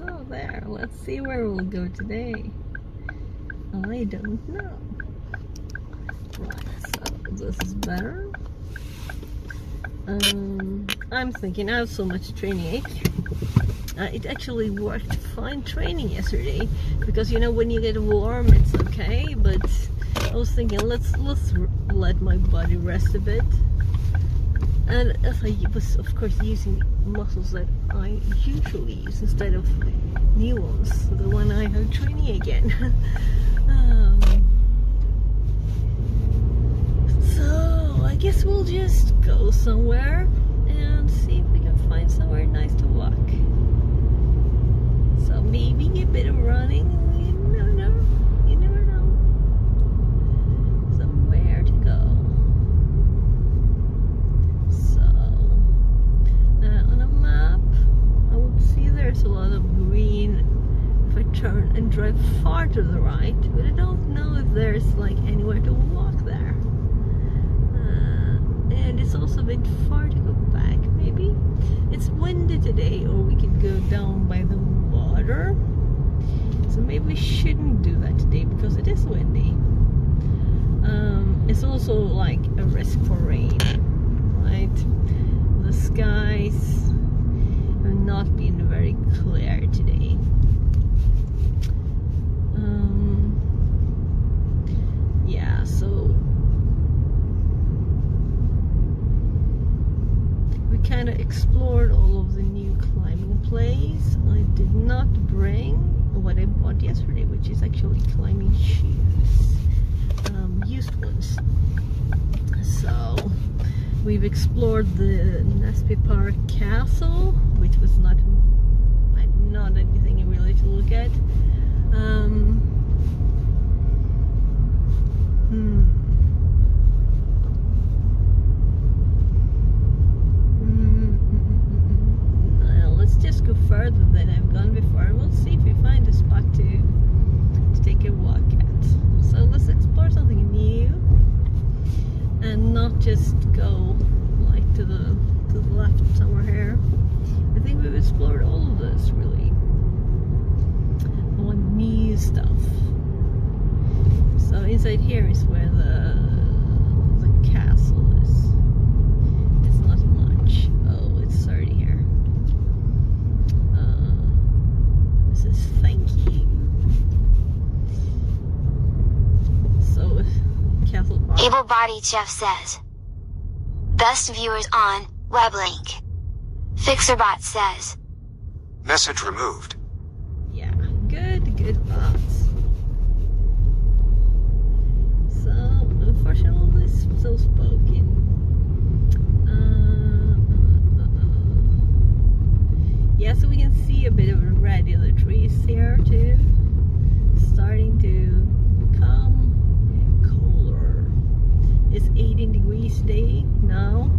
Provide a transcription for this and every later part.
So there, let's see where we'll go today. I don't know. Right, so this is better. I'm thinking I have so much training ache. It actually worked fine training yesterday, because you know when you get warm it's okay, but I was thinking let's let my body rest a bit. And as I was of course using muscles that I usually use instead of new ones, the one I have training again. So I guess we'll just go somewhere and see if we can find somewhere nice to walk. So maybe a bit of running, you never know, you never know. Somewhere to go. So, on a map, I would see there's a lot of green if I turn and drive far to the right, but I don't know if there's like anywhere to walk there. And it's also a bit far to go back, maybe. It's windy today, or we could go down by the water. So maybe we shouldn't do that today because it is windy. It's also like a risk for rain, right? The skies have not been very clear today. Yeah, so we kind of explored all of the new climbing places. I did not bring what I bought yesterday, which is actually climbing shoes, used ones. So we've explored the Näsby Park castle, which was not anything really to look at. Let's just go further than I've gone before, and we'll see if we find a spot to take a walk at. So let's explore something new and not just go like to the left somewhere here. I think we've explored all of this really. I want new stuff. So inside here is where the castle is. It's not much. Oh, it's 30 here. This is thank you. So castle park. Able-bodied chef says. Best viewers on web link. Fixerbot says. Message removed. Yeah, good thoughts. So, unfortunately, this is so spoken. Yeah, so we can see a bit of red in the trees here too. Starting to become colder. It's 18 degrees today now.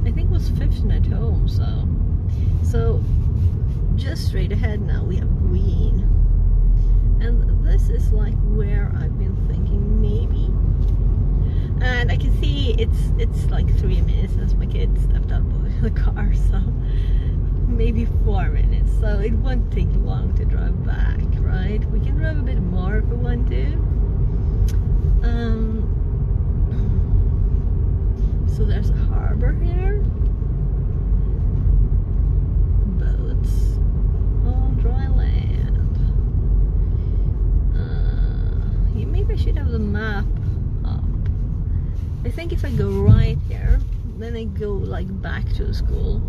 I think it was 15 at home, so just straight ahead now we have green. And this is like where I've been thinking maybe. And I can see it's like 3 minutes since my kids stepped out of the car, so maybe 4 minutes. So it won't take long to drive back, right? We can drive a bit more if we want to. So there's a harbor here. Boats. All dry land. Yeah, maybe I should have the map up. I think if I go right here, then I go like back to the school.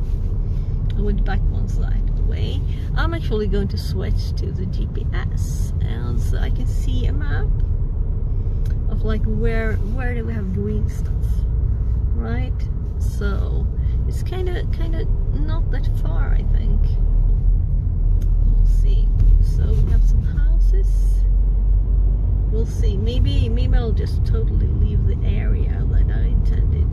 I went back one side of the way. I'm actually going to switch to the GPS, and so I can see a map of like where do we have green stuff. Right, so it's kind of not that far, I think. We'll see. So we have some houses. We'll see. Maybe I'll just totally leave the area that I intended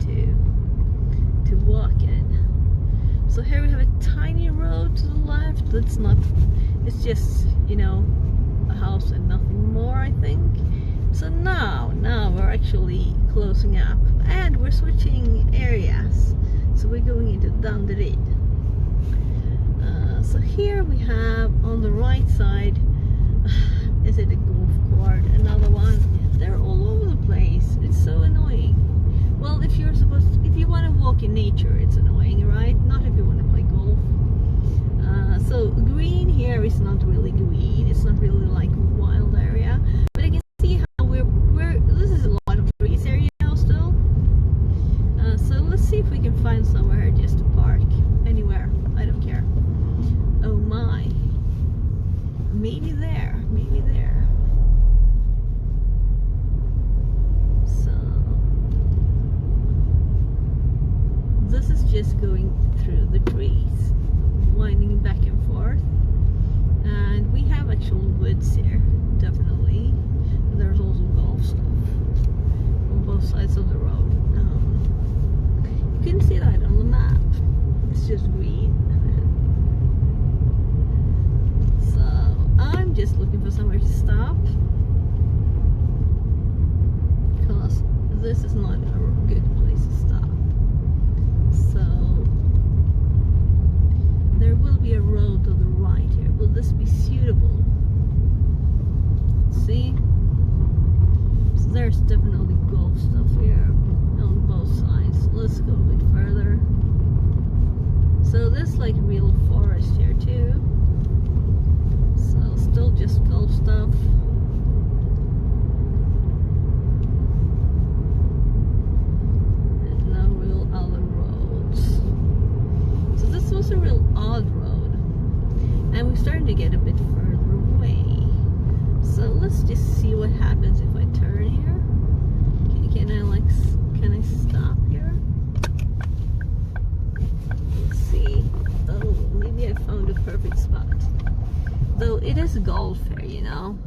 to walk in. So here we have a tiny road to the left. That's not. It's just, you know, a house and nothing more, I think. So now we're actually closing up, and we're switching areas. So we're going into Danderyd. So here we have on the right side, is it a golf court? Another one. They're all over the place. It's so annoying. Well, if you want to walk in nature, it's annoying, right? Not if you want to play golf. So green here is not really green. It's not really like a wild area. But I can see how this is a lot of trees here, you know, still. So let's see if we can find somewhere just to park. Anywhere. I don't care. Oh my. Maybe there. Maybe there. So this is just going through the trees, winding back and forth, and we have actual woods here, definitely. There's also golf stuff on both sides of the road. You couldn't see that on the map. It's just green. So I'm just looking for somewhere to stop, because this is not a good place to stop. So there will be a road to the right here. Will this be suitable? See? So there's definitely golf stuff here on both sides. Let's go a bit further. So there's like real forest here too. So still just golf stuff. And no real other roads. So this was a real odd road. And we're starting to get a bit further away. So let's just see what happens if I turn here. Can I stop here? Let's see. Oh, maybe I found a perfect spot. Though it is golf here, you know.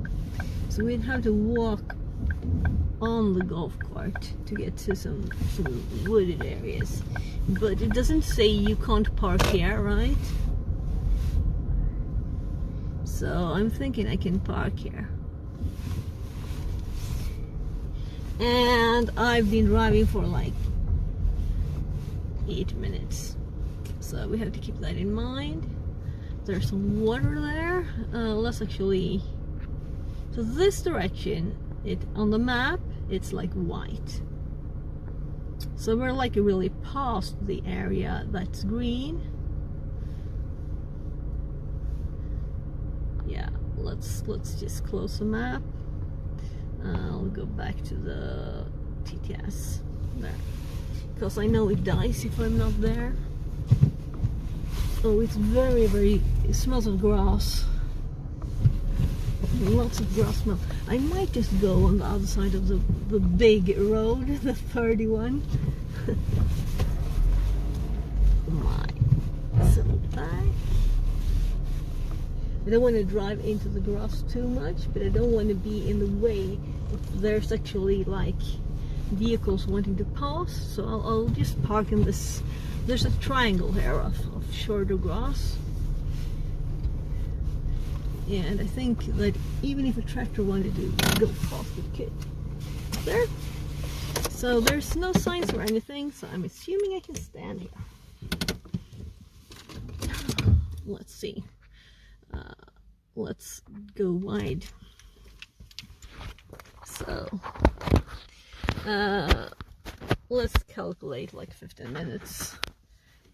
So we'd have to walk on the golf court to get to some wooded areas. But it doesn't say you can't park here, right? So I'm thinking I can park here. And I've been driving for like 8 minutes. So we have to keep that in mind. There's some water there. Let's actually... So this direction, on the map, it's like white. So we're like really past the area that's green. Yeah, let's just close the map. I'll go back to the TTS there, because I know it dies if I'm not there. Oh, it's very, it smells of grass. Lots of grass smell. I might just go on the other side of the big road, the 31. My back. I don't want to drive into the grass too much, but I don't want to be in the way if there's actually like vehicles wanting to pass. So I'll just park in this. There's a triangle here of shorter grass. And I think that even if a tractor wanted to go past, it could. There. So there's no signs or anything, so I'm assuming I can stand here. Let's see. Let's go wide. So let's calculate like 15 minutes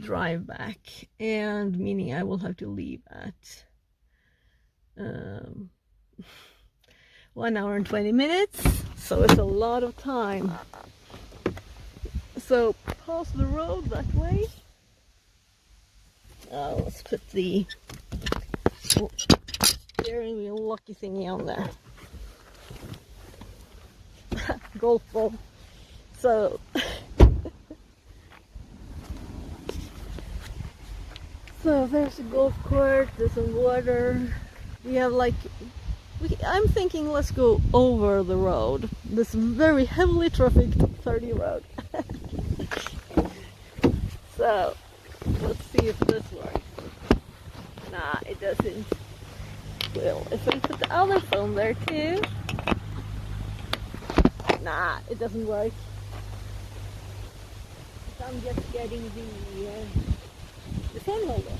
drive back, and meaning I will have to leave at 1 hour and 20 minutes, so it's a lot of time. So pass the road that way. Let's put the steering wheel lucky thingy on there. Golf ball. So so there's a golf court, there's some water. We have like, I'm thinking let's go over the road, this very heavily trafficked 30 road. So let's see if this works. Nah, it doesn't. Well, if I put the other phone there too. Nah, it doesn't work. So I'm just getting the phone holder.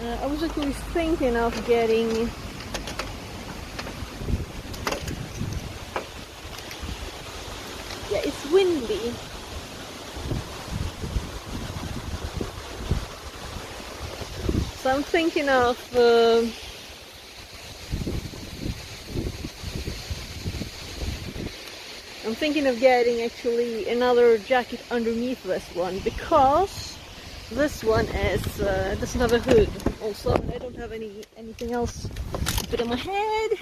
I was actually thinking of getting it's windy. So I'm thinking of getting actually another jacket underneath this one, because this one is doesn't have a hood. Also, I don't have anything else to put on my head.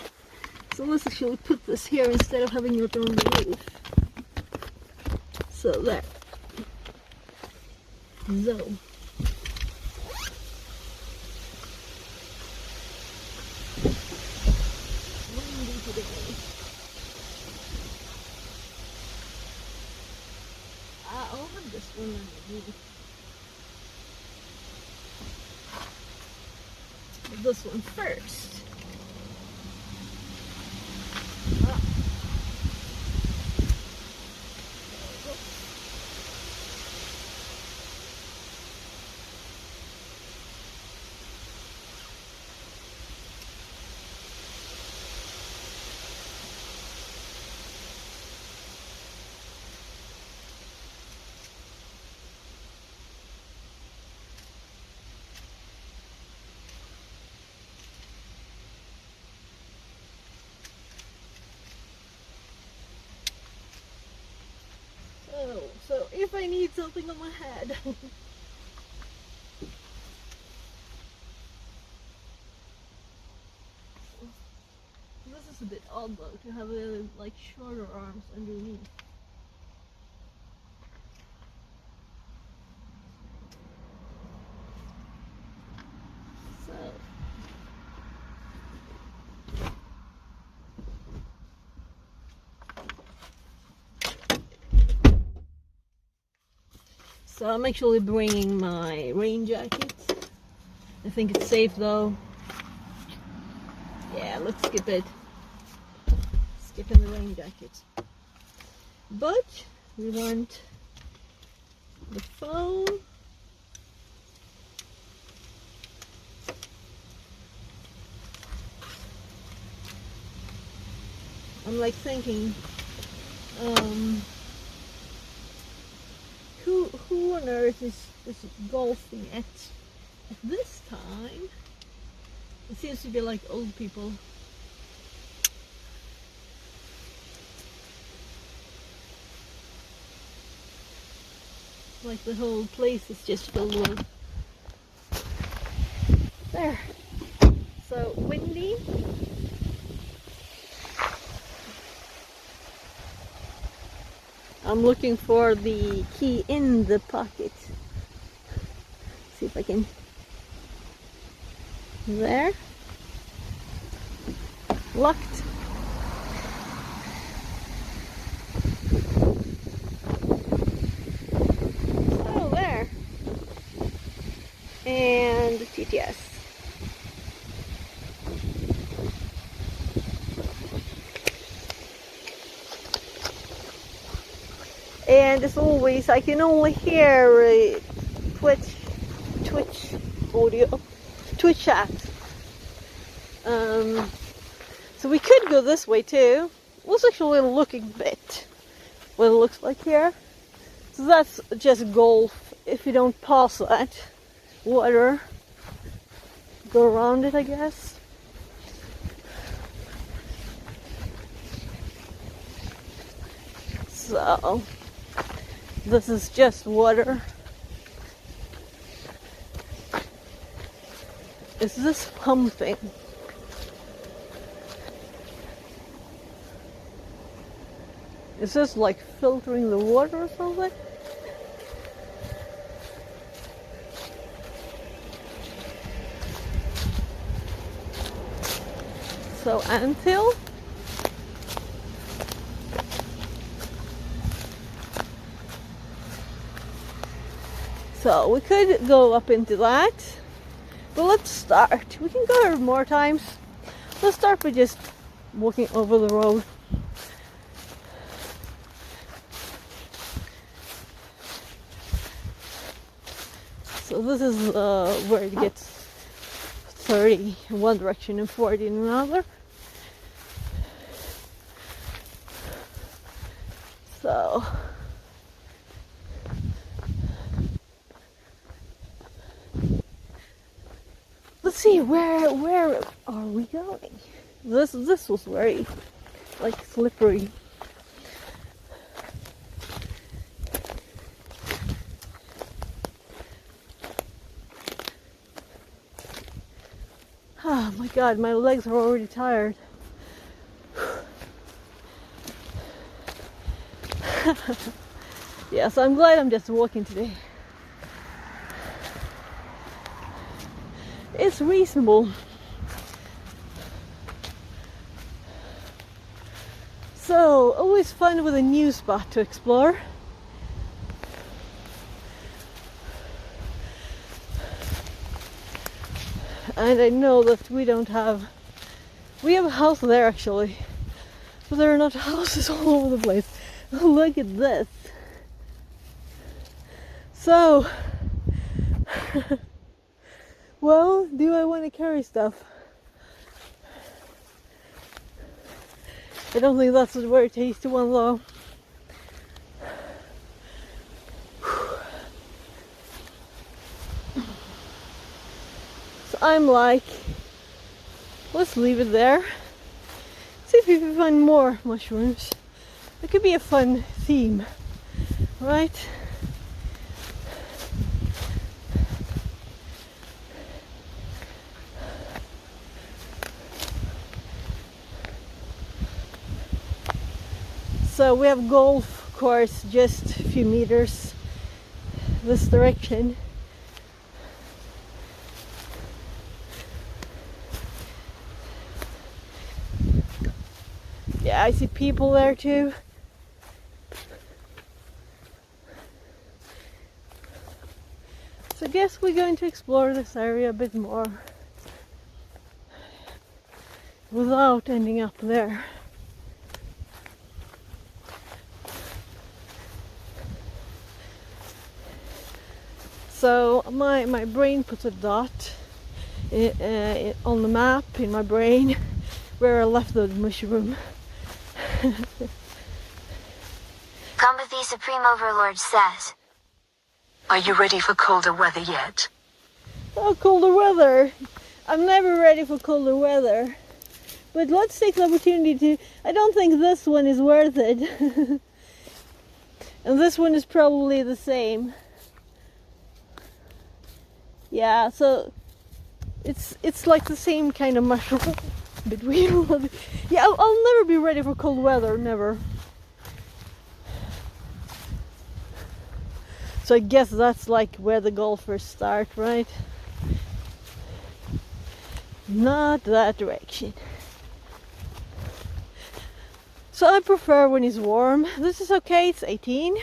So let's actually put this here instead of having it on the roof. So there. So. Windy today. I'll have this one on the roof. This one first. So if I need something on my head. This is a bit odd though, to have like shorter arms underneath. So I'm actually bringing my rain jacket. I think it's safe though. Yeah, let's skip it. Skipping the rain jacket. But we want the phone. I'm like thinking, who on earth is golfing at this time? It seems to be like old people. Like the whole place is just filled with. There. So windy. I'm looking for the key in the pocket. See if I can. There. Locked. Oh, there. And the TTS. And as always, I can only hear Twitch audio, Twitch chat. So we could go this way too. Let's actually look a bit what it looks like here. So that's just golf. If you don't pass that water, go around it, I guess. So this is just water. Is this pumping? Is this like filtering the water or something? So anthill. So we could go up into that, but let's start. We can go there more times. Let's start by just walking over the road. So this is where it gets 30 in one direction and 40 in another. So let's see, where are we going? This was very like slippery. Oh my god, my legs are already tired. Yeah, so I'm glad I'm just walking today. It's reasonable. So, always fun with a new spot to explore. And I know that we have a house there actually, but there are not houses all over the place. Look at this. So, well, do I want to carry stuff? I don't think that's a very tasty one though. So I'm like, let's leave it there. See if we can find more mushrooms. It could be a fun theme, right? So we have golf course just a few meters this direction. Yeah, I see people there too. So I guess we're going to explore this area a bit more without ending up there. So my brain puts a dot on the map in my brain where I left the mushroom. Compathy Supreme Overlord says, Are you ready for colder weather yet? Oh, colder weather. I'm never ready for colder weather. But let's take the opportunity to... I don't think this one is worth it. And this one is probably the same. Yeah, so it's like the same kind of mushroom between. Yeah, I'll never be ready for cold weather, never. So I guess that's like where the golfers start, right? Not that direction. So I prefer when it's warm. This is okay, it's 18.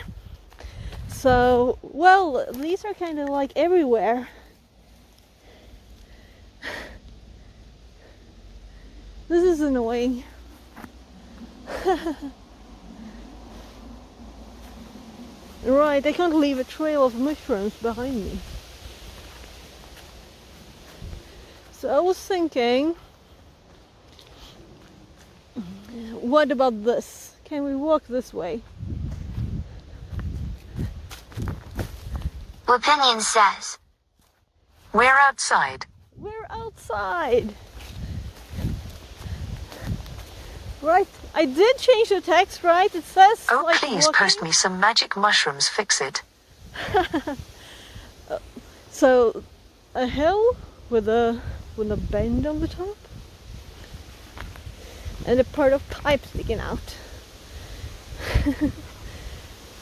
So, well, these are kind of like everywhere. This is annoying. Right, I can't leave a trail of mushrooms behind me. So I was thinking, what about this? Can we walk this way? Opinion says, We're outside. We're outside. Right, I did change the text, right? It says Oh, like please walking. post me some magic mushrooms, fix it. So, a hill with a bend on the top, and a part of pipe sticking out.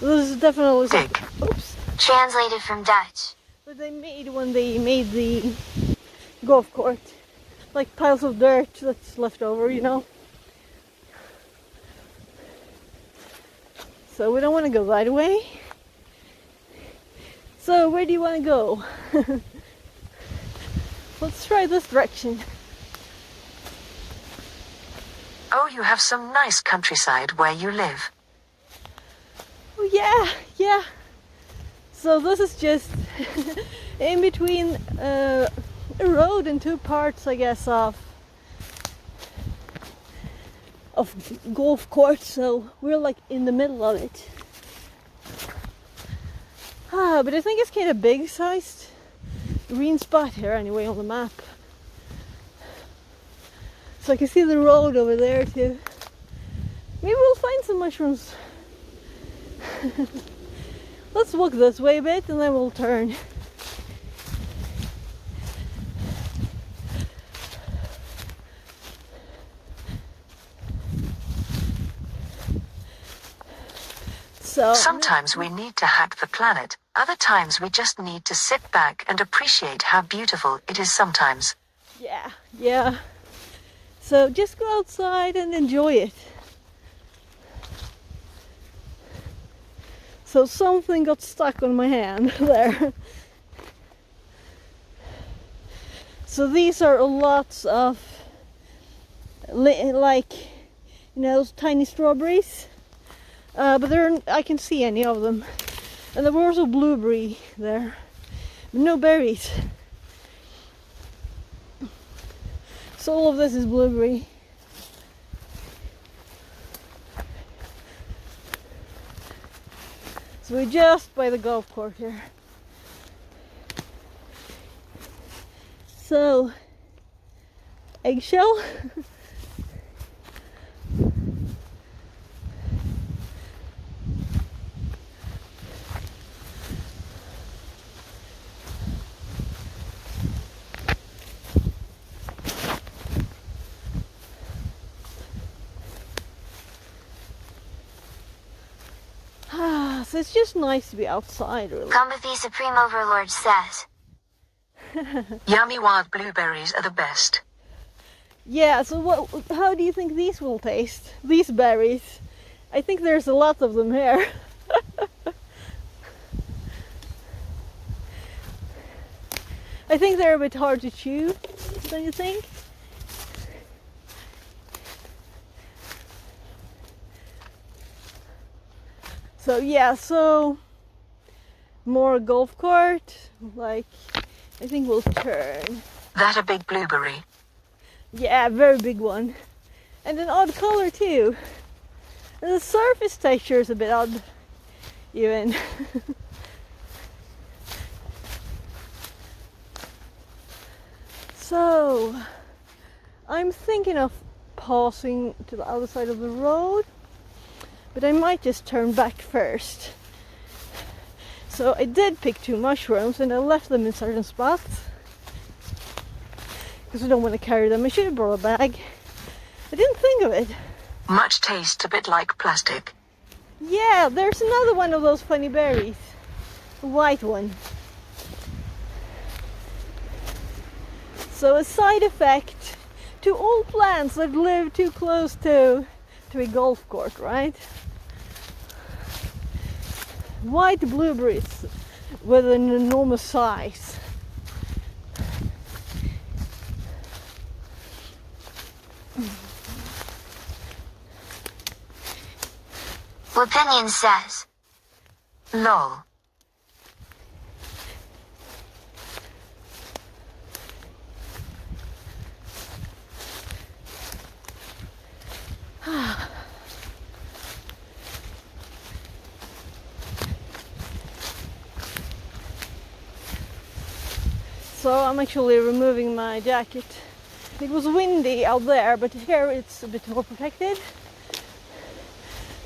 This is definitely Dig. oops. translated from Dutch. What they made when they made the golf court, like piles of dirt that's left over, you know. So we don't want to go that way. So where do you want to go? Let's try this direction. Oh, you have some nice countryside where you live. Oh yeah. So this is just in between a road and two parts, I guess, of golf course, so we're like in the middle of it. But I think it's kind of big sized green spot here anyway on the map. So I can see the road over there too. Maybe we'll find some mushrooms. Let's walk this way a bit and then we'll turn. So, Sometimes we need to hack the planet. Other times we just need to sit back and appreciate how beautiful it is sometimes. yeah. So just go outside and enjoy it. So something got stuck on my hand there. So these are lots of like, you know, those tiny strawberries. But I can see any of them. And there were also blueberry there. But no berries. So all of this is blueberry. So we're just by the golf course here. So, eggshell. So it's just nice to be outside, really. Combathy Supreme Overlord says. Yummy wild blueberries are the best. Yeah, so how do you think these will taste? These berries? I think there's a lot of them here. I think they're a bit hard to chew, don't you think? So yeah, so more golf court, like I think we'll turn. That a big blueberry? Yeah, very big one. And an odd color too. And the surface texture is a bit odd even. So I'm thinking of pausing to the other side of the road. But I might just turn back first. So I did pick 2 mushrooms and I left them in certain spots. Because I don't want to carry them. I should have brought a bag. I didn't think of it. Much taste a bit like plastic. Yeah, there's another one of those funny berries. A white one. So a side effect to all plants that live too close to a golf court, right? White blueberries with an enormous size. Opinion says. Lol. So I'm actually removing my jacket. It was windy out there, but here it's a bit more protected.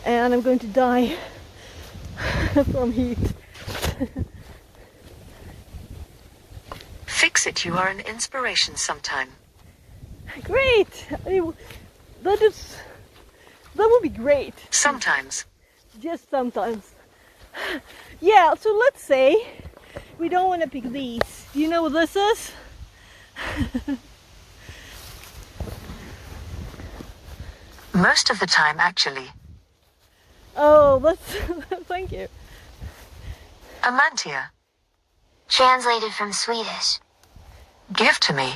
And I'm going to die from heat. Fix it, you are an inspiration sometime. Great! That would be great. Sometimes. Just sometimes. Yeah, so let's say we don't want to pick these. Do you know what this is? Most of the time, actually. Oh, that's thank you. Amantia. Translated from Swedish. Give to me.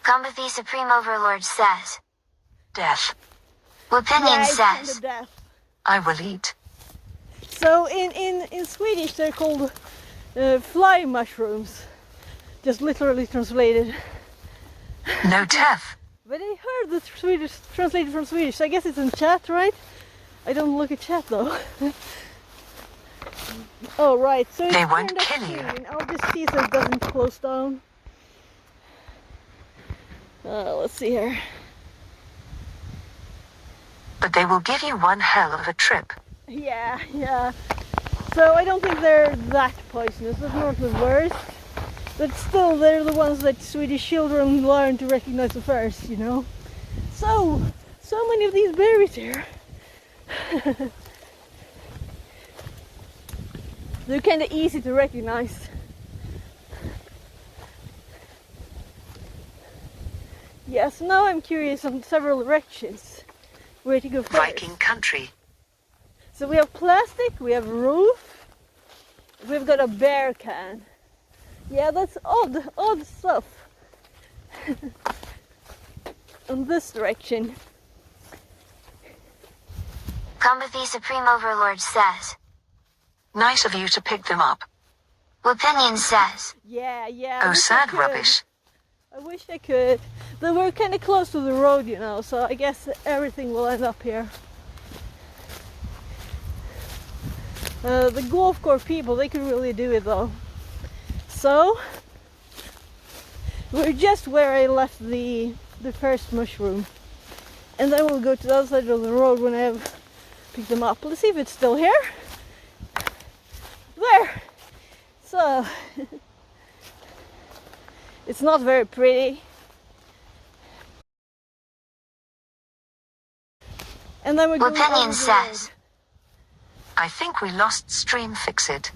Combathy Supreme Overlord says. Death. Opinion Yeah, it's kind says. of death. I will eat. So in Swedish they're called fly mushrooms. Just literally translated. No teff. But I heard the Swedish translated from Swedish, so I guess it's in chat, right? I don't look at chat though. Oh right, so it's They won't turned up kill you. screen. I'll just see so it doesn't close down. Let's see here. But they will give you one hell of a trip. Yeah. So I don't think they're that poisonous. That's not the worst. But still, they're the ones that Swedish children learn to recognize the first, you know. So many of these berries here. They're kind of easy to recognize. Yes, now I'm curious on several directions. Where to go first? Viking country. So we have plastic, we have roof, we've got a bear can. Yeah, that's odd stuff. On this direction. Come with the Supreme Overlord says. Nice of you to pick them up. Opinion says. Yeah. Oh, I wish I sad could. rubbish. I wish I could. They were kind of close to the road, you know, so I guess everything will end up here. The golf course people, they could really do it though. So, we're just where I left the first mushroom. And then we'll go to the other side of the road when I have picked them up. Let's see if it's still here. There! So, it's not very pretty. And then we're going over Opinion the says. road. I think we lost stream fix it.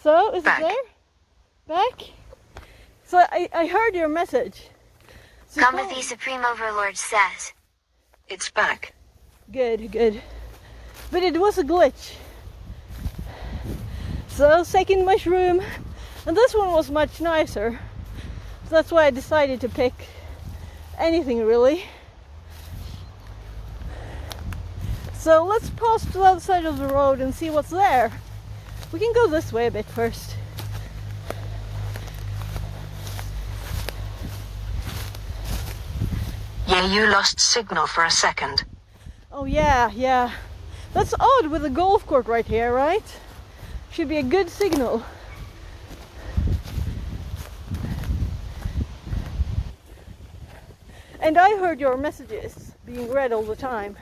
So, is Back. it there? Back? So I heard your message. So Come with the Supreme Overlord says. It's back. Good. But it was a glitch. So, second mushroom. And this one was much nicer. So that's why I decided to pick anything really. So let's pause to the other side of the road and see what's there. We can go this way a bit first. Yeah, you lost signal for a second. Oh yeah. That's odd with the golf court right here, right? Should be a good signal. And I heard your messages being read all the time.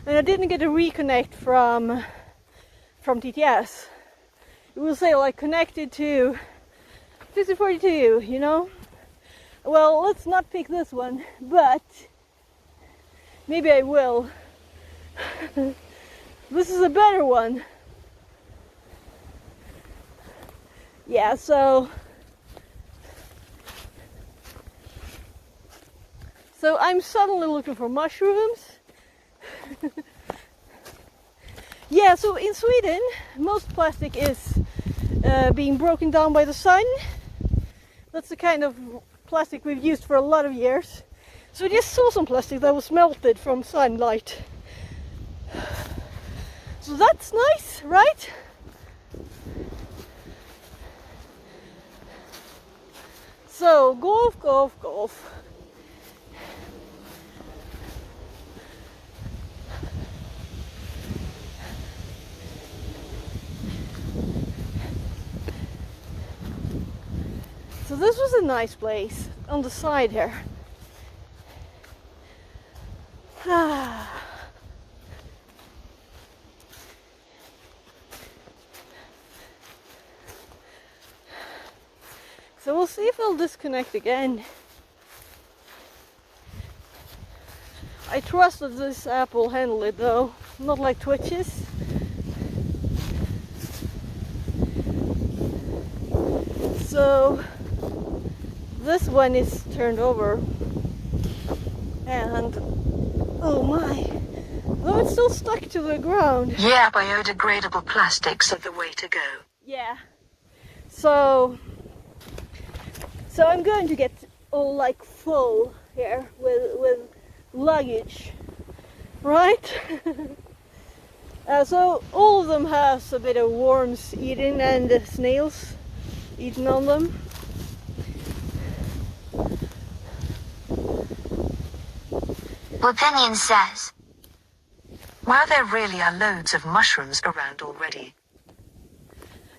And I didn't get a reconnect from TTS. It will say like connected to 5042, you know? Well, let's not pick this one, but maybe I will. This is a better one. Yeah, so I'm suddenly looking for mushrooms. Yeah, so in Sweden, most plastic is being broken down by the sun. That's the kind of plastic we've used for a lot of years. So I just saw some plastic that was melted from sunlight. So that's nice, right? So, golf. So this was a nice place on the side here. So we'll see if it'll disconnect again. I trust that this app will handle it though, not like Twitch's. So this one is turned over and oh my, though it's still stuck to the ground. Yeah, biodegradable plastics are the way to go. Yeah, so I'm going to get all like full here with luggage, right? So all of them has a bit of worms eaten and snails eaten on them. Opinion says, Wow, there really are loads of mushrooms around already.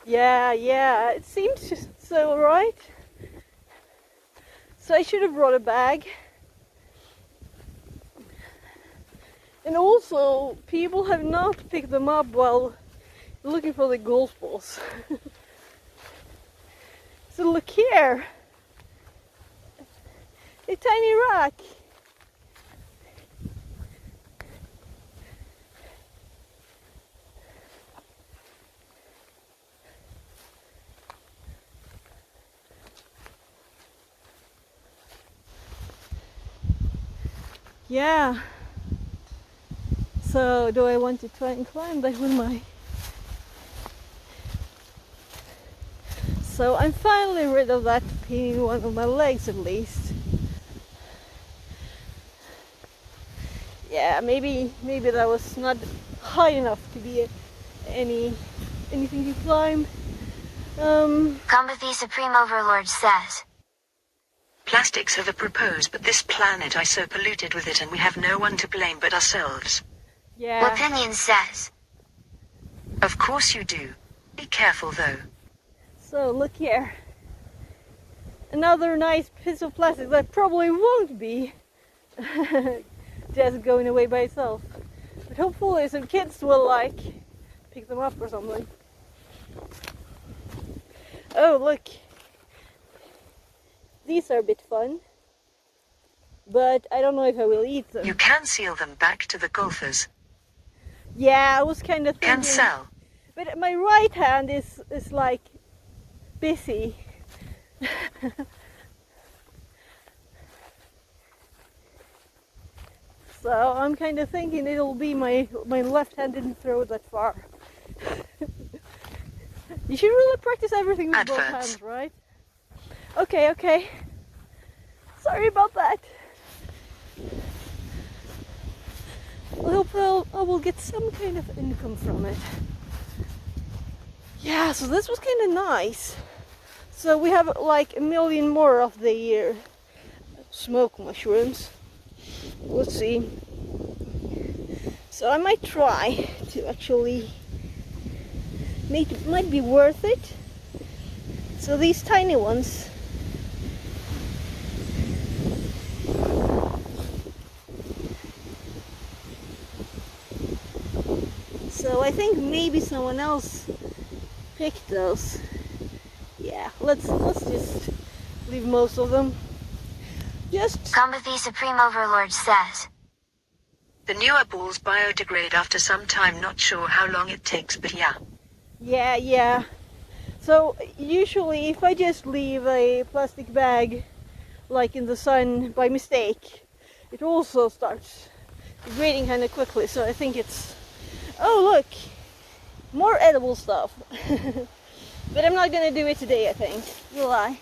Yeah, it seems so, right? So I should have brought a bag. And also, people have not picked them up while looking for the golf balls. So look here, a tiny rock. Yeah. So do I want to try and climb that with my... So I'm finally rid of that pain in one of my legs at least. Yeah, maybe that was not high enough to be anything to climb. Combathy Supreme Overlord says, Plastics are the propose, but this planet is so polluted with it and we have no one to blame but ourselves. Yeah. Opinion says, Of course you do. Be careful though. So look here. Another nice piece of plastic that probably won't be just going away by itself. But hopefully some kids will like pick them up or something. Oh look. These are a bit fun. But I don't know if I will eat them. You can seal them back to the golfers. Yeah, I was kind of thinking. Can sell. But my right hand is like busy. So I'm kind of thinking it'll be my left hand didn't throw it that far. You should really practice everything with both Adverts. hands, right? Okay. Sorry about that. I hope I will get some kind of income from it. Yeah, so this was kind of nice. So we have like a million more of the smoke mushrooms. Let's see. So I might try to actually might be worth it. So these tiny ones. So I think maybe someone else picked those. Yeah, let's just leave most of them. Just Combathy Supreme Overlord says, The newer balls biodegrade after some time, not sure how long it takes, but yeah. yeah. So usually if I just leave a plastic bag like in the sun by mistake, it also starts degrading kind of quickly. So I think it's... Oh look! More edible stuff. But I'm not gonna do it today, I think. Will I?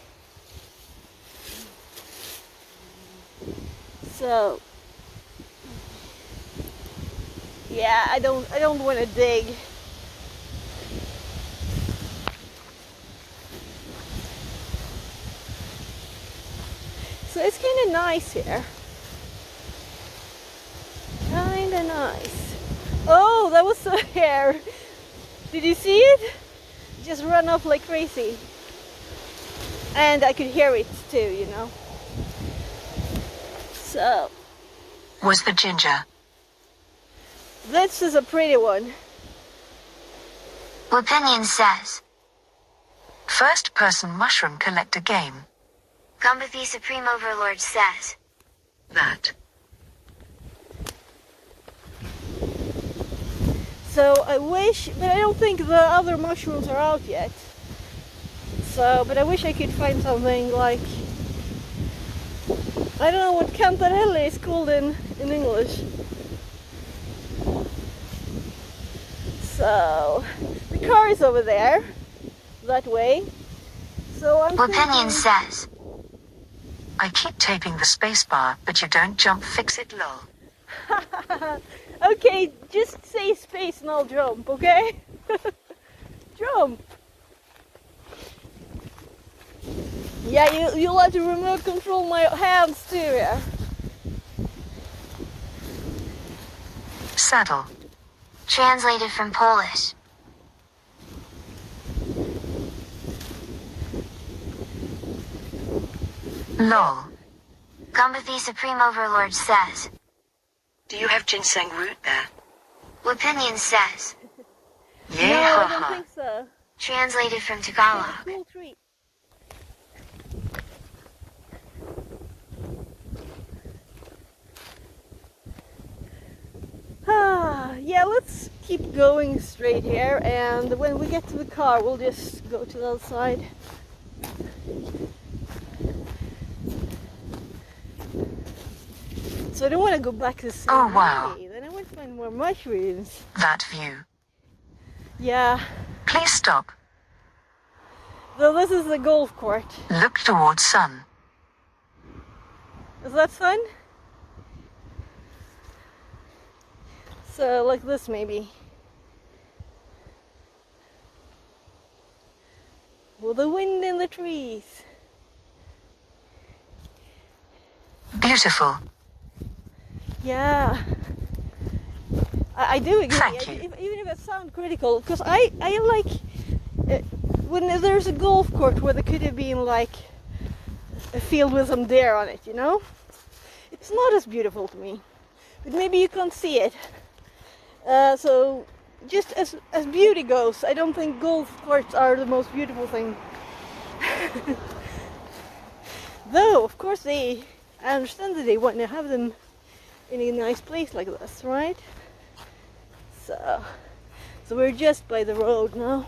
So yeah, I don't want to dig. So it's kind of nice here. Kind of nice. Oh, that was a hare. Did you see it? Just run off like crazy. And I could hear it too, you know. So Was the ginger? this is a pretty one. Opinion says, First person mushroom collector game. Combathy Supreme Overlord says, That. So I wish, but I don't think the other mushrooms are out yet. So, but I wish I could find something like, I don't know what cantarelle is called in English. So the car is over there, that way. So I'm Opinion thinking, says, I keep taping the spacebar, but you don't jump. Fix it, lol. Okay, just say space and I'll jump, okay? Jump! Yeah, you'll have to remote control my hands too, yeah? Saddle. Translated from Polish. Lol. Gumbathy Supreme Overlord says. Do you have ginseng root there? Opinion says. Yeah, No, I don't haha. think so. Translated from Tagalog. Cool treat. Yeah, let's keep going straight here, and when we get to the car, we'll just go to the other side. So I don't want to go back the same Oh, wow. way. Then I want to find more mushrooms. That view. Yeah. Please stop. So this is the golf court. Look towards sun. Is that fun? So like this maybe. With the wind in the trees. Beautiful. Yeah. I do agree. Thank you. Even if it sounds critical, because I like when there's a golf court where there could have been like a field with some deer on it, you know? It's not as beautiful to me, but maybe you can't see it. So just as beauty goes, I don't think golf courts are the most beautiful thing. Though, of course, I understand that they want to have them in a nice place like this, right? So we're just by the road now.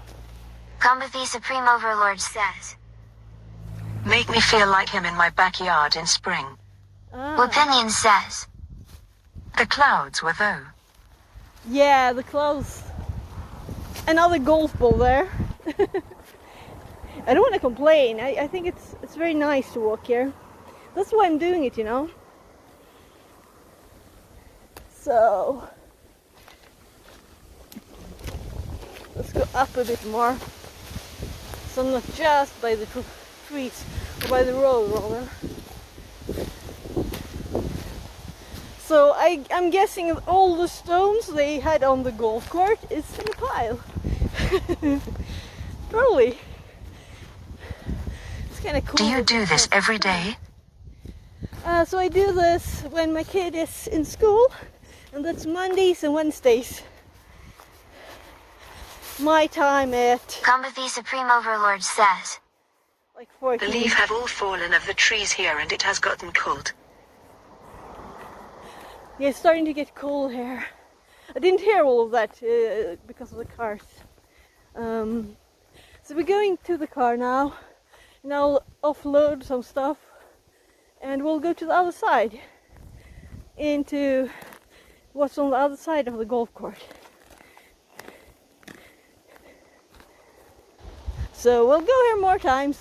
Gumbathy Supreme Overlord says. Make me feel like him in my backyard in spring. Opinion says. The clouds were though. Yeah, the clouds. Another golf ball there. I don't want to complain. I think it's very nice to walk here. That's why I'm doing it, you know. So let's go up a bit more. So I'm not just by the trees, or by the road rather. So I'm guessing all the stones they had on the golf court is in a pile. Probably. It's kind of cool. Do you do this every day? So I do this when my kid is in school, and that's Mondays and Wednesdays. My time at Gumbathy Supreme Overlord says. like 14. The leaves have all fallen of the trees here and it has gotten cold. Yeah, it's starting to get cold here. I didn't hear all of that because of the cars. So we're going to the car now, and I'll offload some stuff, and we'll go to the other side, into what's on the other side of the golf court. So we'll go here more times.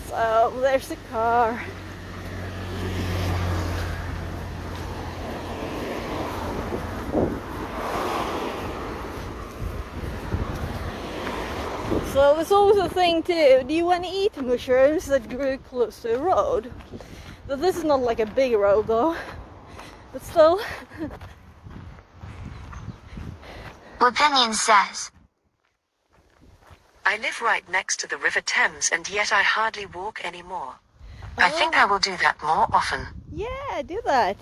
So there's the car. So there's always a thing too. Do you want to eat mushrooms that grew close to a road? But this is not like a big road though. But still. Opinion says. I live right next to the River Thames and yet I hardly walk anymore. I think I will do that more often. Yeah, do that.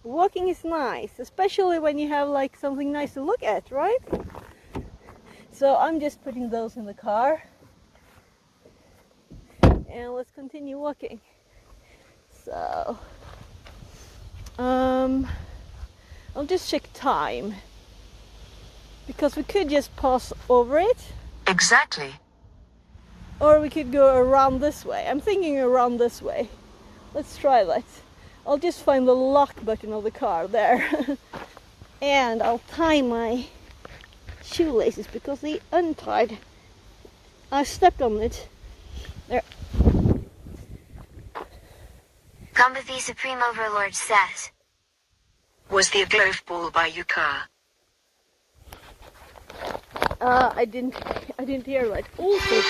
Walking is nice, especially when you have like something nice to look at, right? So I'm just putting those in the car. And let's continue walking. So I'll just check time, because we could just pass over it, Exactly. or we could go around this way. I'm thinking around this way. Let's try that. I'll just find the lock button of the car there. And I'll tie my shoelaces because they untied. I stepped on it. There. Gumbathi Supreme Overlord says. Was the glove ball by your car? I didn't hear that. Also,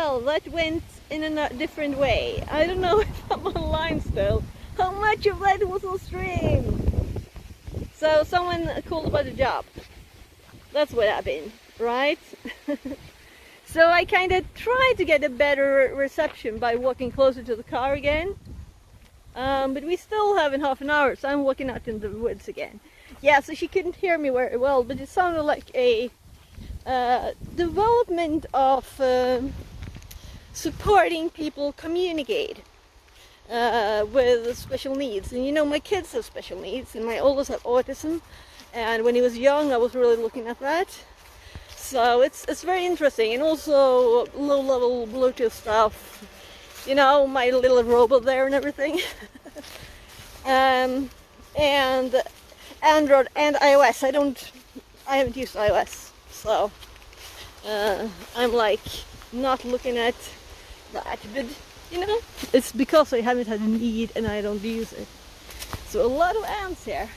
Well, that went in a different way. I don't know if I'm online still. How much of that was on stream? So someone called about a job. That's what happened, right? So I kind of tried to get a better reception by walking closer to the car again. But we still have in half an hour, so I'm walking out in the woods again. Yeah, so she couldn't hear me very well, but it sounded like a development of supporting people communicate with special needs. And you know, my kids have special needs, and my oldest have autism. And when he was young, I was really looking at that. So it's very interesting, and also low-level Bluetooth stuff. You know, my little robot there and everything. And Android and iOS. I haven't used iOS, so I'm like not looking at that. But you know, it's because I haven't had a need and I don't use it. So a lot of ants here.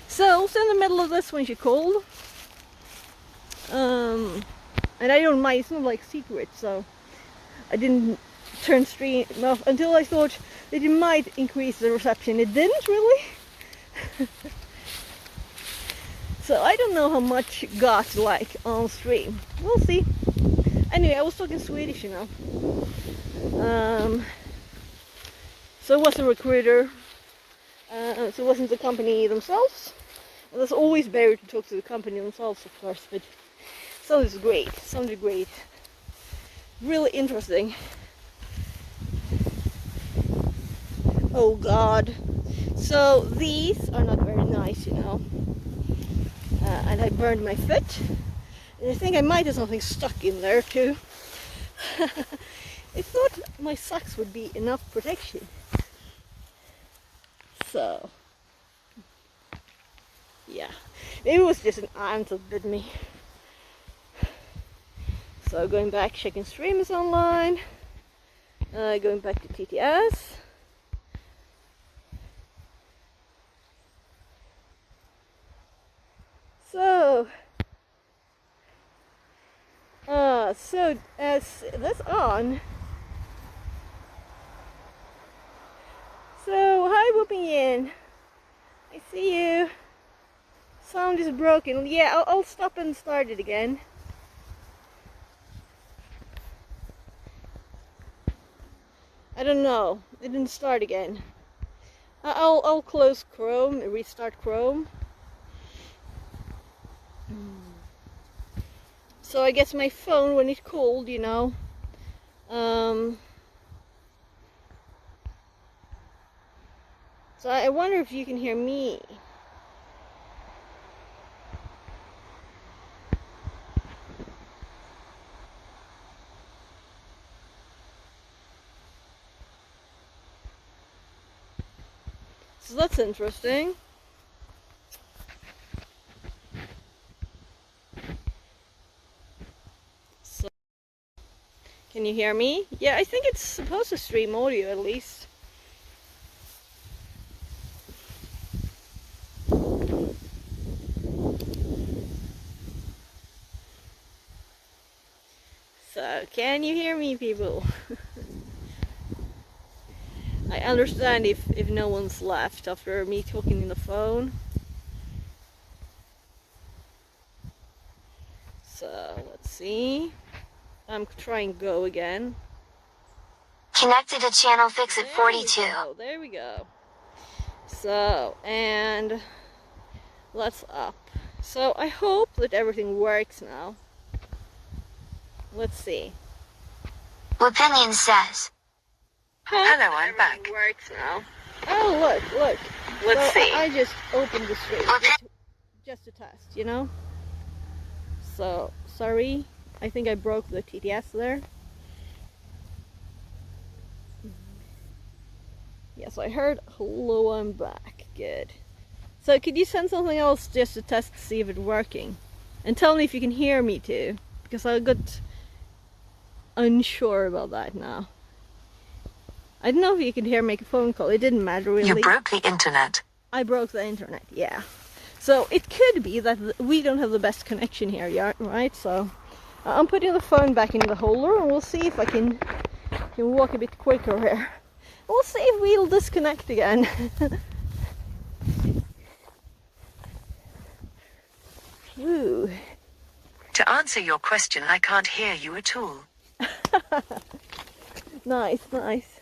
So also in the middle of this when she called. And I don't mind, it's not like secret, so I didn't turn stream off until I thought that it might increase the reception. It didn't really. So I don't know how much got like on stream. We'll see. Anyway, I was talking Swedish, you know. So it was a recruiter. So it wasn't the company themselves. Well, it's always better to talk to the company themselves, of course, but sounded great, really interesting. Oh God, so these are not very nice, you know, and I burned my foot, and I think I might have something stuck in there too. I thought my socks would be enough protection, so yeah, maybe it was just an ant that bit me. So going back, checking streams online, going back to TTS. So as that's on. So hi Whooping In, I see you. Sound is broken. Yeah, I'll stop and start it again. I don't know. It didn't start again. I'll close Chrome, restart Chrome. So I guess my phone, when it called, you know, so I wonder if you can hear me. So that's interesting. So, can you hear me? Yeah, I think it's supposed to stream audio at least. So, can you hear me, people? I understand if no one's left after me talking on the phone. So, let's see. I'm trying Go again. Connected to channel fix at 42. There we go. So, and let's up. So, I hope that everything works now. Let's see. Opinion says. Hello, I'm back. Works now. Oh, look. Let's see. I just opened the stream just to test, you know? So, sorry. I think I broke the TTS there. Yes, I heard hello, I'm back. Good. So, could you send something else just to test to see if it's working? And tell me if you can hear me too. Because I got unsure about that now. I don't know if you could hear me make a phone call. It didn't matter really. You broke the internet. I broke the internet, yeah. So it could be that we don't have the best connection here yet, right? So I'm putting the phone back in the holder, and we'll see if I can walk a bit quicker here. We'll see if we'll disconnect again. Ooh. To answer your question, I can't hear you at all. Nice, nice.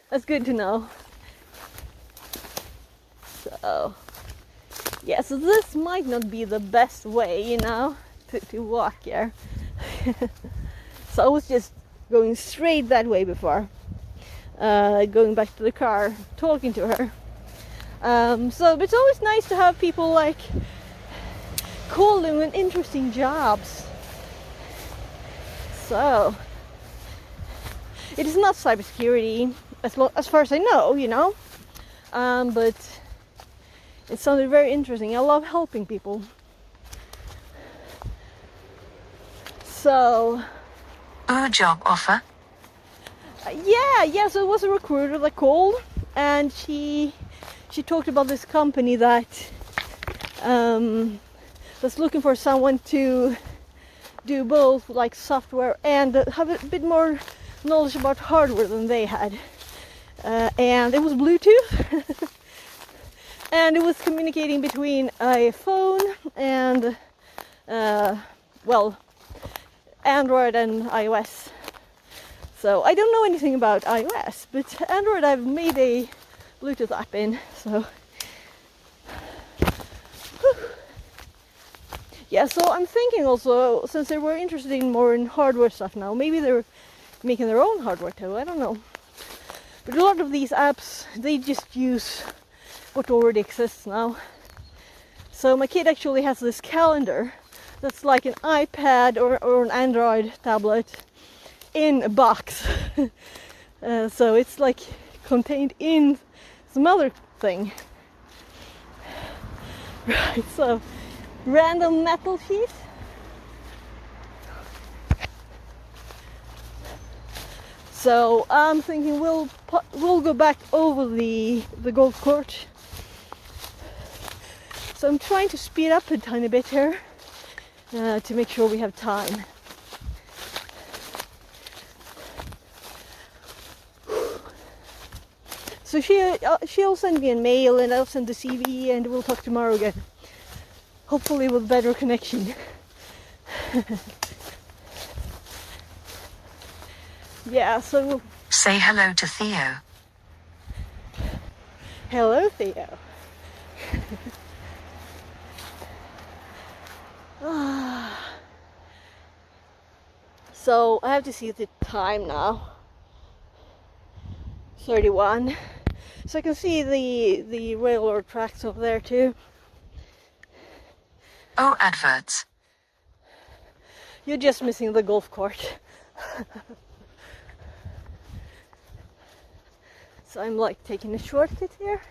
That's good to know. So, yeah, so this might not be the best way, you know, to walk here. So I was just going straight that way before, going back to the car, talking to her. So it's always nice to have people like call them in interesting jobs. So it is not cybersecurity as far as I know, you know, but it sounded very interesting. I love helping people. So Job offer? Yeah, so it was a recruiter that called, and she talked about this company that that's looking for someone to do both like software and have a bit more knowledge about hardware than they had. And it was Bluetooth and it was communicating between a phone and well, Android and iOS. So I don't know anything about iOS, but Android I've made a Bluetooth app in, so yeah, so I'm thinking also, since they were interested more in hardware stuff now, maybe they're making their own hardware too, I don't know. But a lot of these apps, they just use what already exists now. So my kid actually has this calendar that's like an iPad or an Android tablet in a box. So it's like contained in some other thing. Right, so random metal sheet. So I'm thinking we'll go back over the golf court. So I'm trying to speed up a tiny bit here to make sure we have time. So she'll send me a mail and I'll send the CV and we'll talk tomorrow again. Hopefully with better connection. Yeah, so... Say hello to Theo. Hello, Theo. So I have to see the time now. 31. So I can see the railroad tracks over there too. Oh, adverts. You're just missing the golf court. So I'm like taking a shortcut here.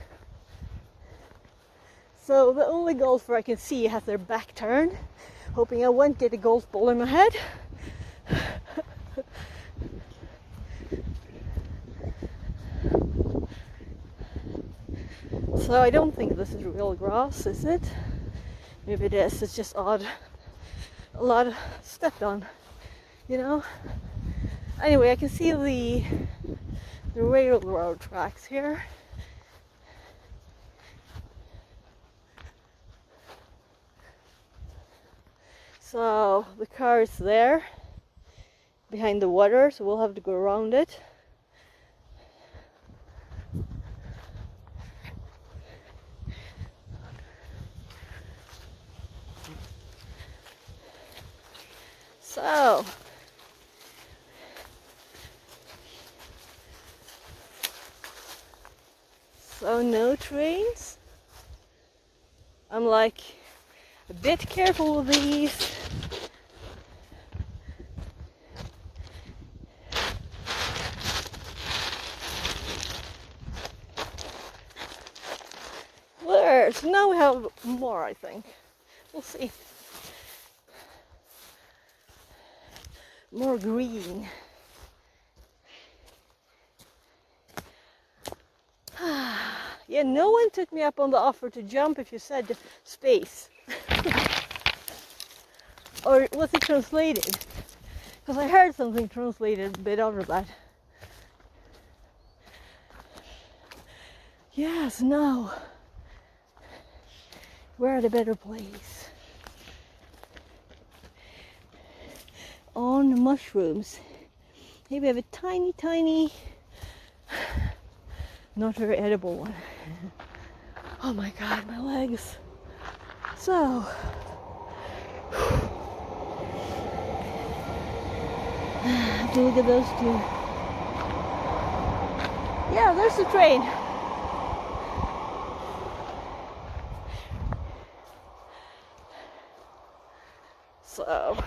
So the only golfer I can see has their back turned, hoping I won't get a golf ball in my head. So I don't think this is real grass, is it? Maybe it is, it's just odd. A lot stepped on, you know? Anyway, I can see the railroad tracks here. So the car is there, behind the water, so we'll have to go around it. So no trains. I'm like a bit careful with these. There, so now we have more, I think. We'll see. More green. Yeah, no one took me up on the offer to jump if you said space. Or was it translated? Because I heard something translated a bit over that. Yes, no. We're at a better place. On mushrooms. Here we have a tiny, tiny, not very edible one. Oh my god, my legs. So, have to look at those two. Yeah, there's the train. So,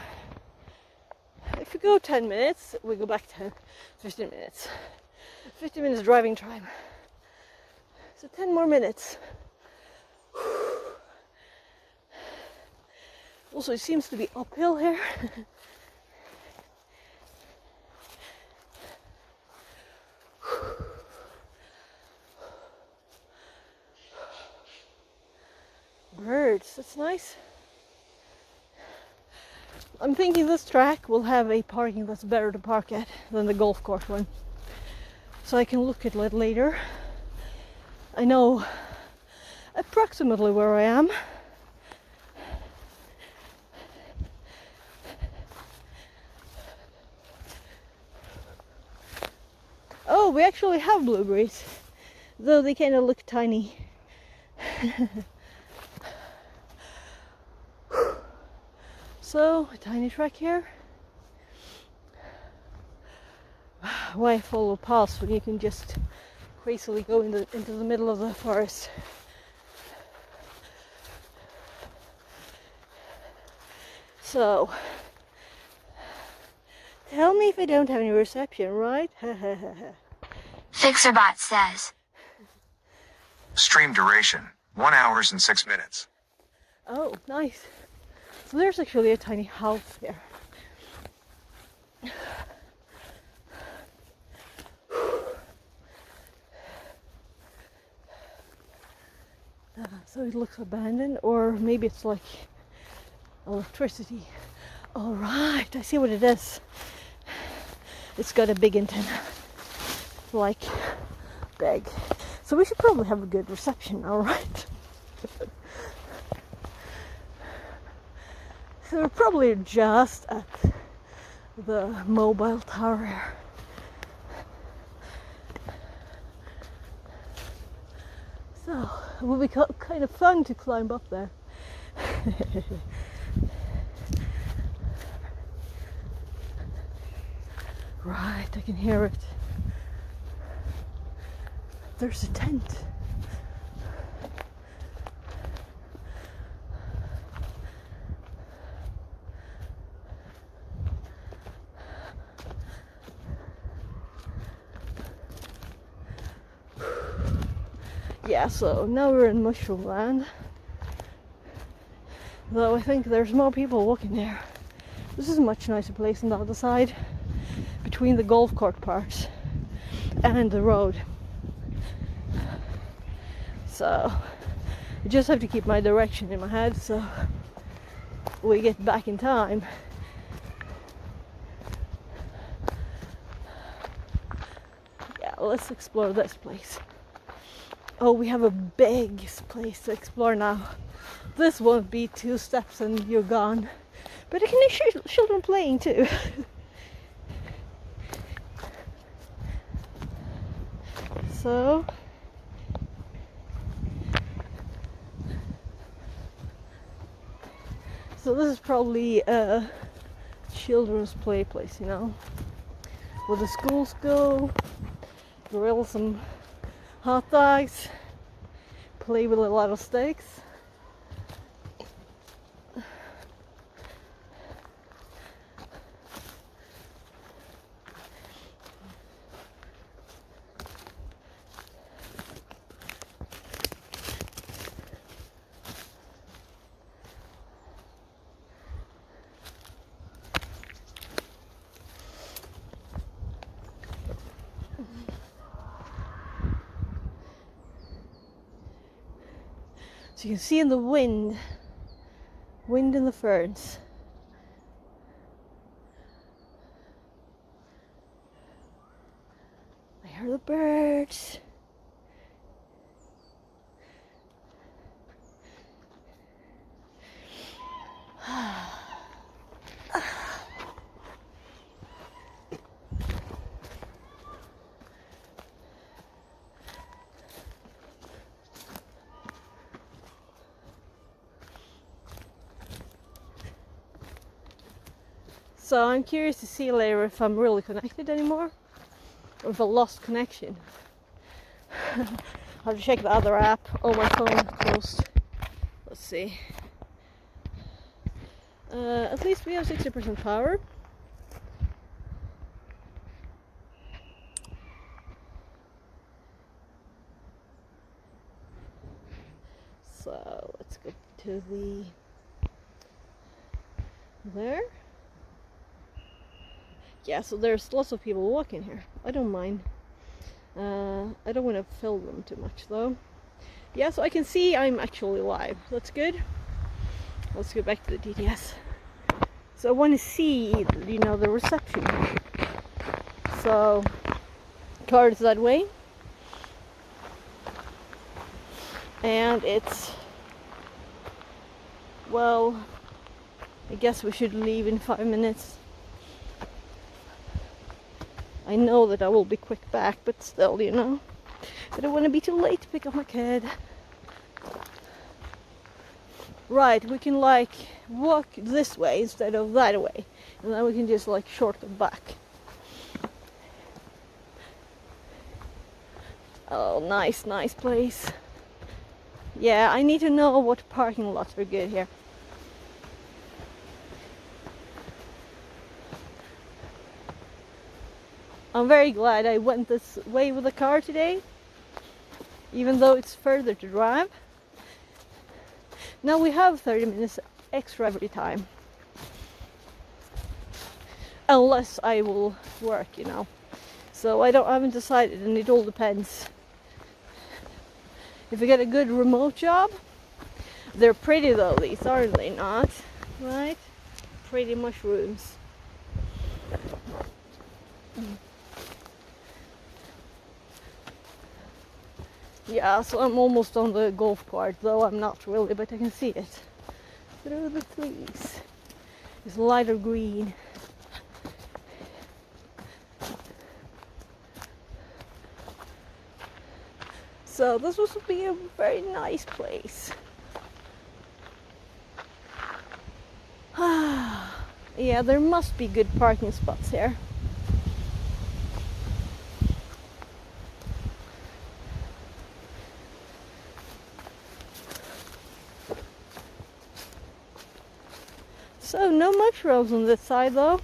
if we go 10 minutes, we go back 15 minutes. 15 minutes driving time. So 10 more minutes. Also, it seems to be uphill here. Birds, that's nice. I'm thinking this track will have a parking that's better to park at than the golf course one. So I can look at it later. I know approximately where I am. Oh, we actually have blueberries, though they kind of look tiny. So, a tiny track here. Why follow paths when you can just crazily go into the middle of the forest? So, tell me if I don't have any reception, right? FixerBot says. Stream duration, 1 hour and 6 minutes. Oh, nice. So there's actually a tiny house here. So it looks abandoned, or maybe it's like electricity. All right, I see what it is. It's got a big antenna, like big. So we should probably have a good reception, all right? So we're probably just at the mobile tower here. So it will be kind of fun to climb up there. Right, I can hear it. There's a tent. Yeah, so now we're in Mushroom Land. Though I think there's more people walking there. This is a much nicer place on the other side, between the golf court parts and the road. So I just have to keep my direction in my head so we get back in time. Yeah, let's explore this place. Oh, we have a big place to explore now. This won't be 2 steps and you're gone. But I can hear children playing too. So this is probably a children's play place, you know, where the schools go, grill some hot dogs, play with a lot of sticks. So you can see in the wind in the ferns. I hear the birds. So I'm curious to see later if I'm really connected anymore, or if I lost connection. I'll have to check the other app. Oh, my phone closed. Let's see. At least we have 60% power. So let's go to there. Yeah, so there's lots of people walking here. I don't mind. I don't want to film them too much though. Yeah, so I can see I'm actually live. That's good. Let's go back to the DTS. So I want to see, you know, the reception. So, car is that way. And it's, well, I guess we should leave in 5 minutes. I know that I will be quick back, but still, you know, I don't want to be too late to pick up my kid. Right, we can like walk this way instead of that way, and then we can just like shortcut back. Oh, nice place. Yeah, I need to know what parking lots are good here. I'm very glad I went this way with the car today, even though it's further to drive. Now we have 30 minutes extra every time. Unless I will work, you know. So I haven't decided, and it all depends. If I get a good remote job, they're pretty though, these, aren't they not? Right? Pretty mushrooms. Yeah, so I'm almost on the golf cart, though I'm not really, but I can see it through the trees. It's lighter green. So this would be a very nice place. Yeah, there must be good parking spots here. So no mushrooms on this side though.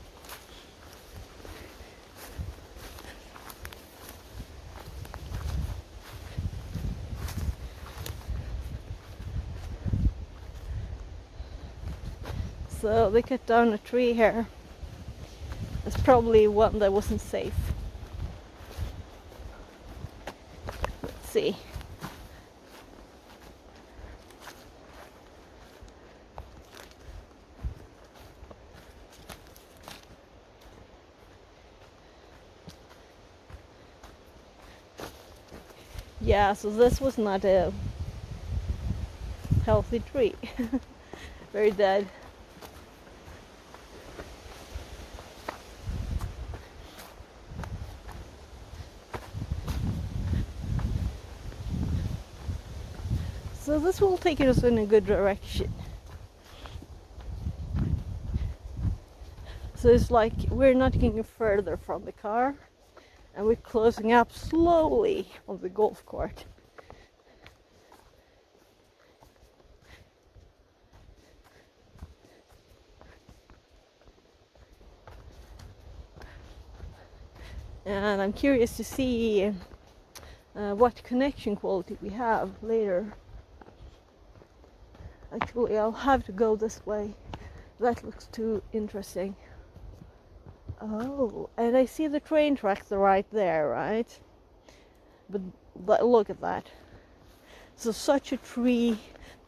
So they cut down a tree here. It's probably one that wasn't safe. Let's see. Yeah, so this was not a healthy tree. Very dead. So this will take us in a good direction. So it's like we're not getting further from the car, and we're closing up slowly on the golf cart. And I'm curious to see what connection quality we have later. Actually, I'll have to go this way. That looks too interesting. Oh, and I see the train tracks right there, right? But look at that. So such a tree,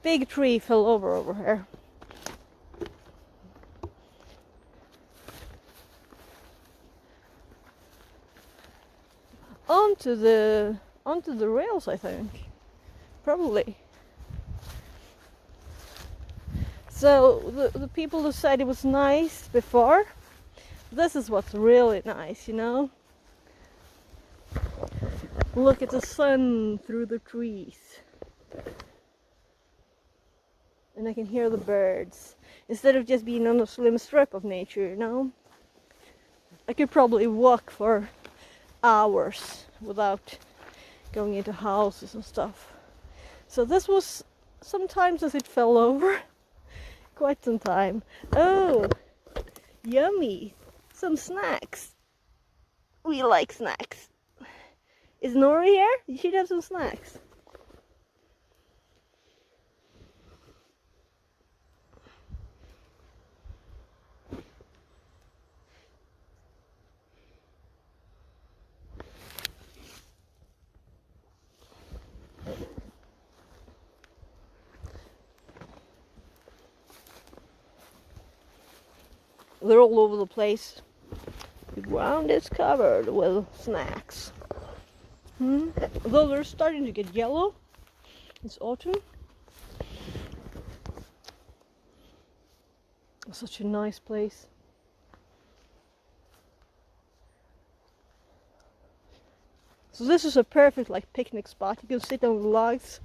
big tree fell over here. Onto the rails, I think. Probably. So the people who said it was nice before, this is what's really nice, you know? Look at the sun through the trees. And I can hear the birds. Instead of just being on a slim strip of nature, you know? I could probably walk for hours without going into houses and stuff. So this was sometimes as it fell over. Quite some time. Oh, yummy. Some snacks. We like snacks. Is Nori here? You should have some snacks. They're all over the place. The ground is covered with snacks. Although they're starting to get yellow. It's autumn. Such a nice place. So this is a perfect like picnic spot. You can sit on the logs.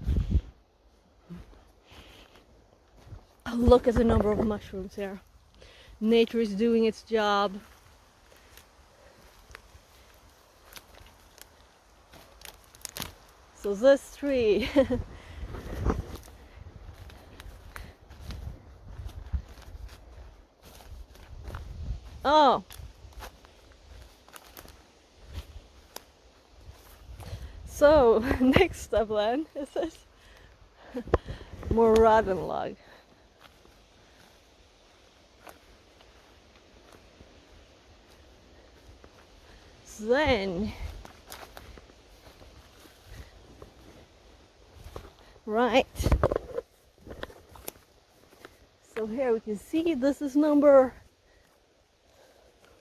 Look at the number of mushrooms here. Nature is doing its job. So this tree oh, so next step then is this more rotten log. Then right, so here we can see this is number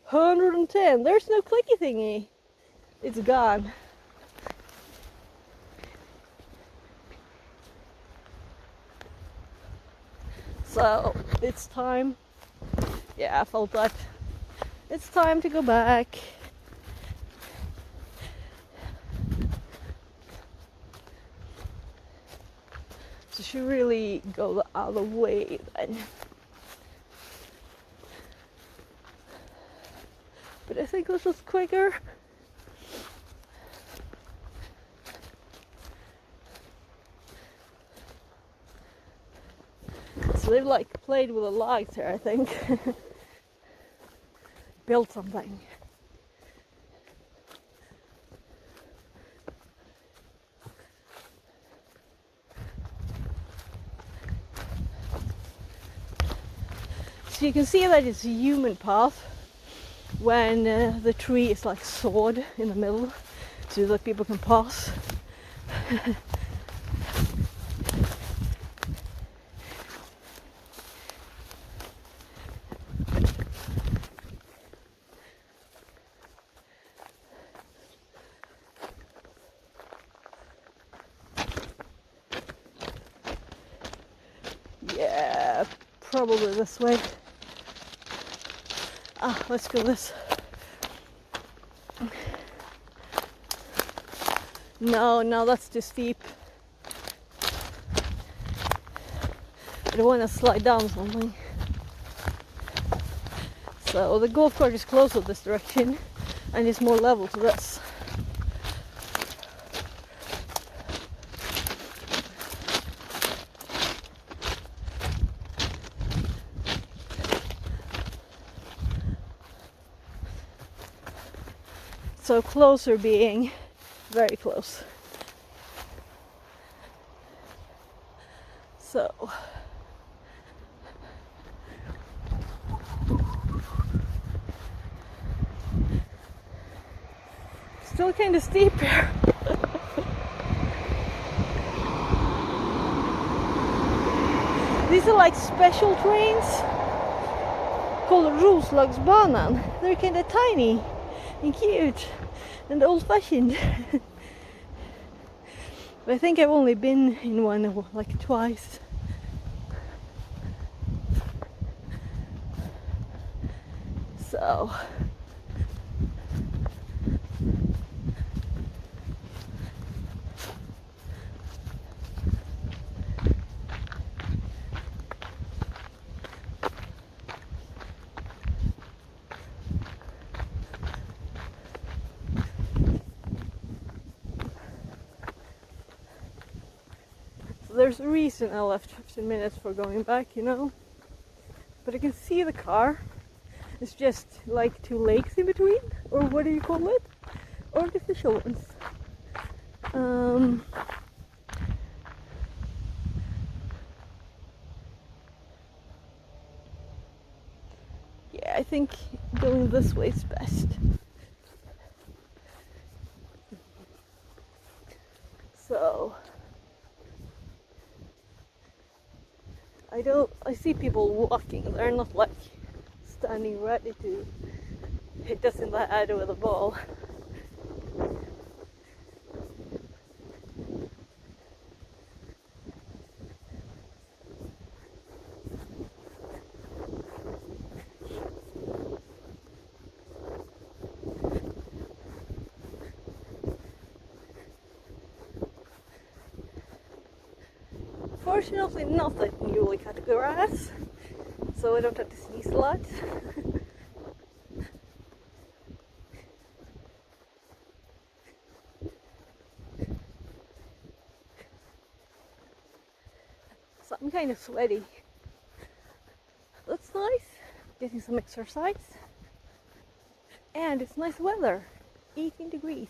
110. There's no clicky thingy, it's gone. So it's time, yeah, I felt that it's time to go back. Should really go the other way then. But I think this was quicker. So they've like played with the logs here, I think. Built something. So you can see that it's a human path when the tree is like sawed in the middle so that people can pass. Yeah, probably this way. Let's go this. No, that's too steep. I don't want to slide down something. So the golf cart is closer this direction and it's more level to this. So closer being very close. So still kind of steep here. These are like special trains called Roslagsbanan. They're kind of tiny and cute and old-fashioned. But I think I've only been in one like twice. So there's a reason I left 15 minutes for going back, you know. But I can see the car. It's just like two lakes in between, or what do you call it? Artificial ones. Yeah, I think going this way is best. So I see people walking. They're not like standing ready to hit us in the head with a ball. Fortunately, not that newly cut grass, so I don't have to sneeze a lot. So I'm kind of sweaty. That's nice. Getting some exercise. And it's nice weather. 18 degrees.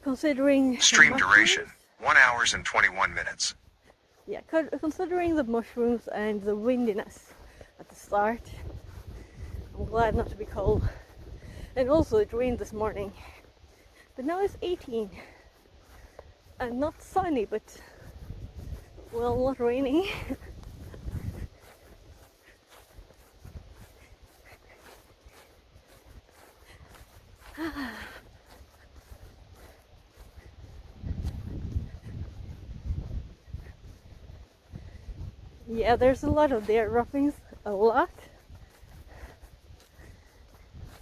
Considering Stream duration, 1 hour and 21 minutes. Yeah, considering the mushrooms and the windiness at the start, I'm glad not to be cold. And also it rained this morning. But now it's 18. And not sunny, but, well, not raining. Yeah, there's a lot of deer droppings, a lot.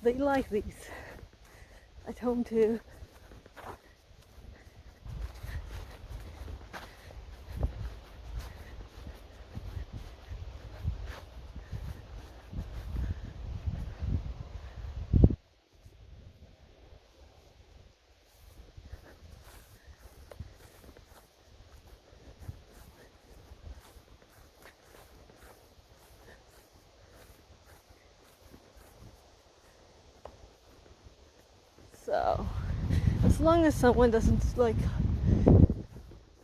They like these at home too. So, as long as someone doesn't like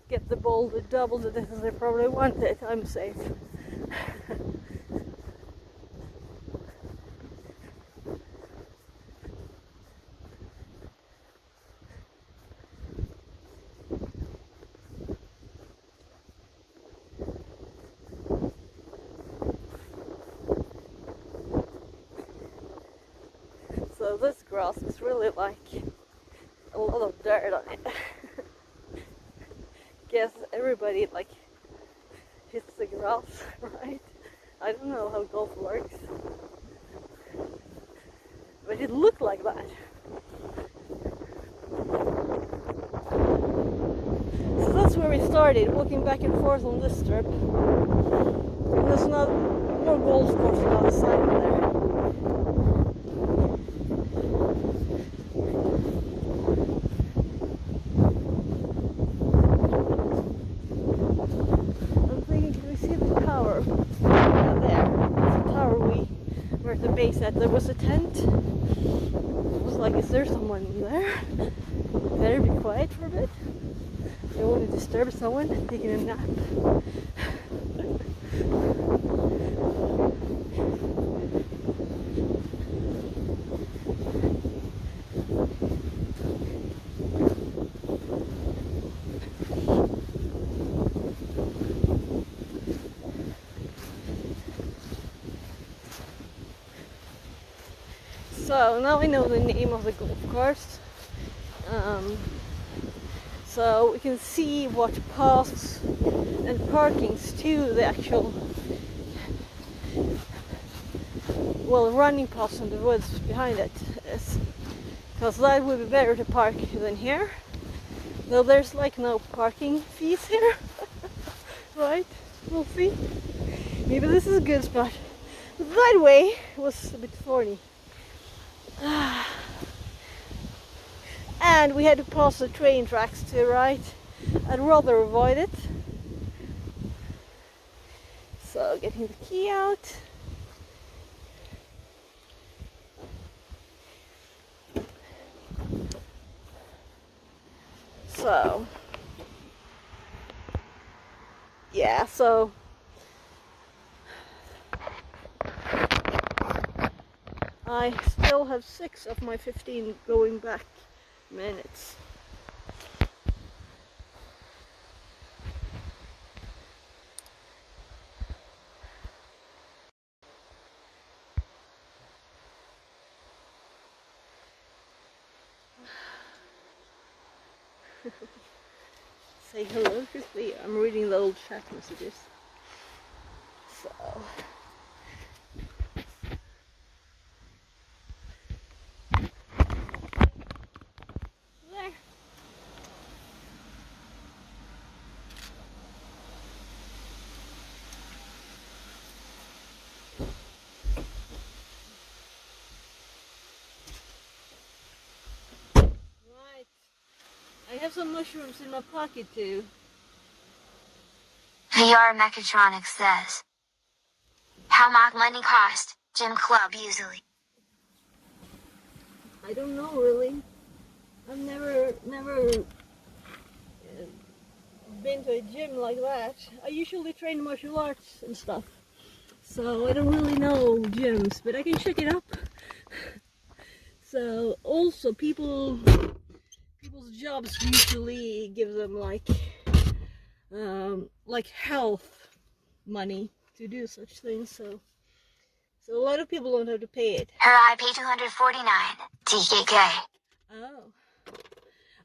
get the ball to double the distance they probably want it, I'm safe. So this grass is really like a lot of dirt on it. Guess everybody like hits the grass, right? I don't know how golf works, but it looked like that. So that's where we started, walking back and forth on this strip. And there's no golf course on the other side of there. That there was a tent. I was like, is there someone there? Better be quiet for a bit. I don't want to disturb someone taking a nap. So now I know the name of the golf course. So we can see what paths and parkings to the actual, well, running paths in the woods behind it is, because that would be better to park than here. Though there's like no parking fees here, right? We'll see. Maybe this is a good spot. That way was a bit thorny. And we had to pass the train tracks to the right. I'd rather avoid it. So getting the key out. So yeah, so I still have 6 of my 15 going back minutes. Say hello quickly. I'm reading the old chat messages. So there. Right. I have some mushrooms in my pocket too. VR Mechatronics says, how much money cost gym club usually? I don't know really. I've never been to a gym like that. I usually train martial arts and stuff, so I don't really know gyms, but I can check it up. So also people's jobs usually give them like health money to do such things, so a lot of people don't have to pay it. Her I pay 249 DKK. Oh,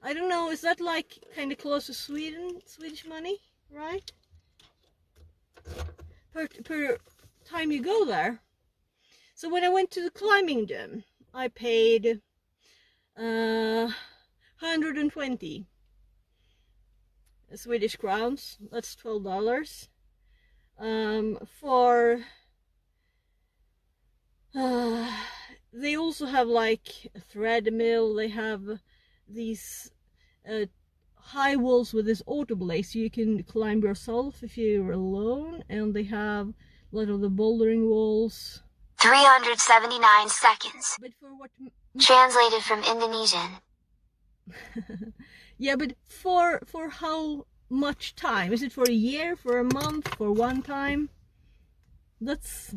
I don't know, is that like kind of close to Swedish money, right? Per time you go there. So when I went to the climbing gym, I paid 120 Swedish crowns. That's $12. They also have like a treadmill. They have these high walls with this auto blaze, so you can climb yourself if you're alone, and they have a lot of the bouldering walls. 379 seconds. But for what? Translated from Indonesian. Yeah, but for how much time? Is it for a year, for a month, for one time? That's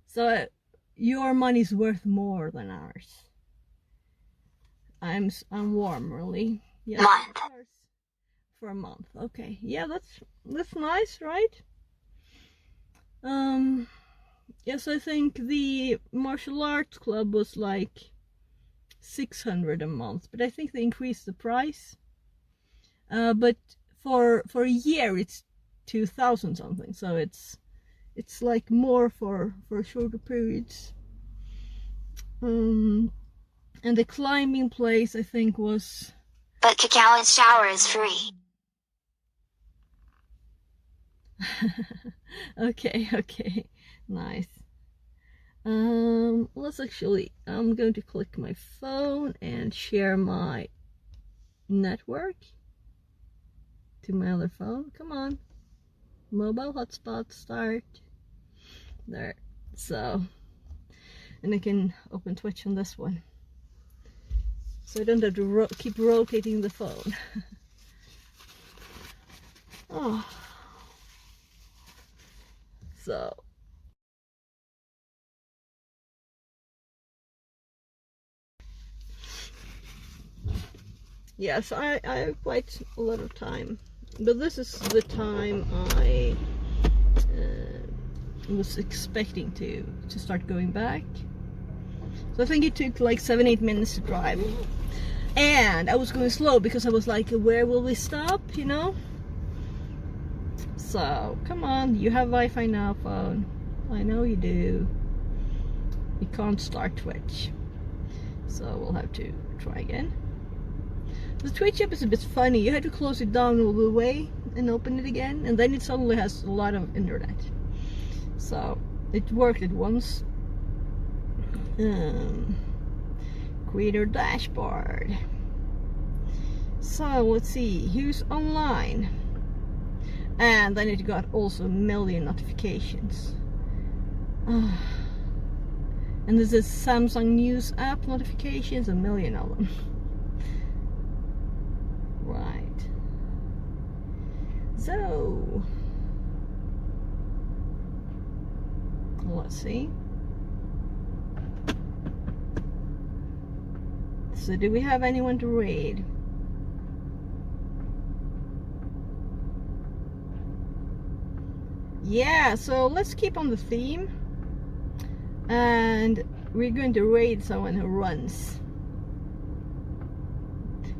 so your money's worth more than ours. I'm warm, really. Yeah, Month. For a month. Okay. Yeah, that's nice, right? Yes, I think the martial arts club was like 600 a month, but I think they increased the price. But for a year it's 2,000 something, so it's like more for shorter periods. And the climbing place I think was. But cacao and shower is free. Okay, nice. Let's actually, I'm going to click my phone and share my network to my other phone. Come on, mobile hotspot start. There. So, and I can open Twitch on this one, so I don't have to keep rotating the phone. Oh. So yes, I have quite a lot of time, but this is the time was expecting to start going back. So I think it took like 7-8 minutes to drive. And I was going slow because I was like, where will we stop, you know? So, come on, you have Wi-Fi now, phone. I know you do. You can't start Twitch. So we'll have to try again. The Twitch app is a bit funny. You had to close it down all the way and open it again, and then it suddenly has a lot of internet. So it worked at once. Creator dashboard. So let's see who's online, and then it got also a million notifications. And this is Samsung News app notifications, a million of them. Right. So let's see. So do we have anyone to raid? Yeah, so let's keep on the theme. And we're going to raid someone who runs.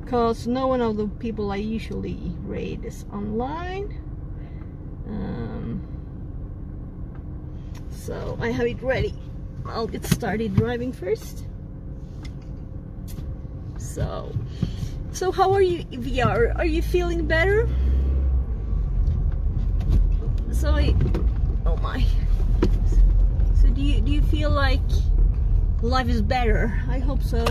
Because no one of the people I usually raid is online. So I have it ready. I'll get started driving first. So how are you, VR? Are you feeling better? Oh my. So do you feel like life is better? I hope so.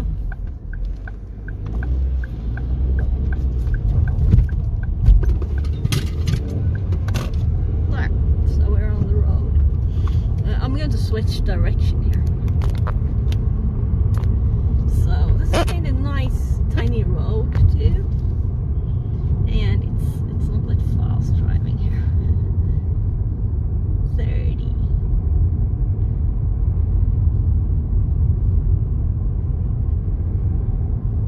There. So we're on the road. I'm going to switch direction here. So this is kind of nice, tiny road too, and it's not that fast driving here. 30.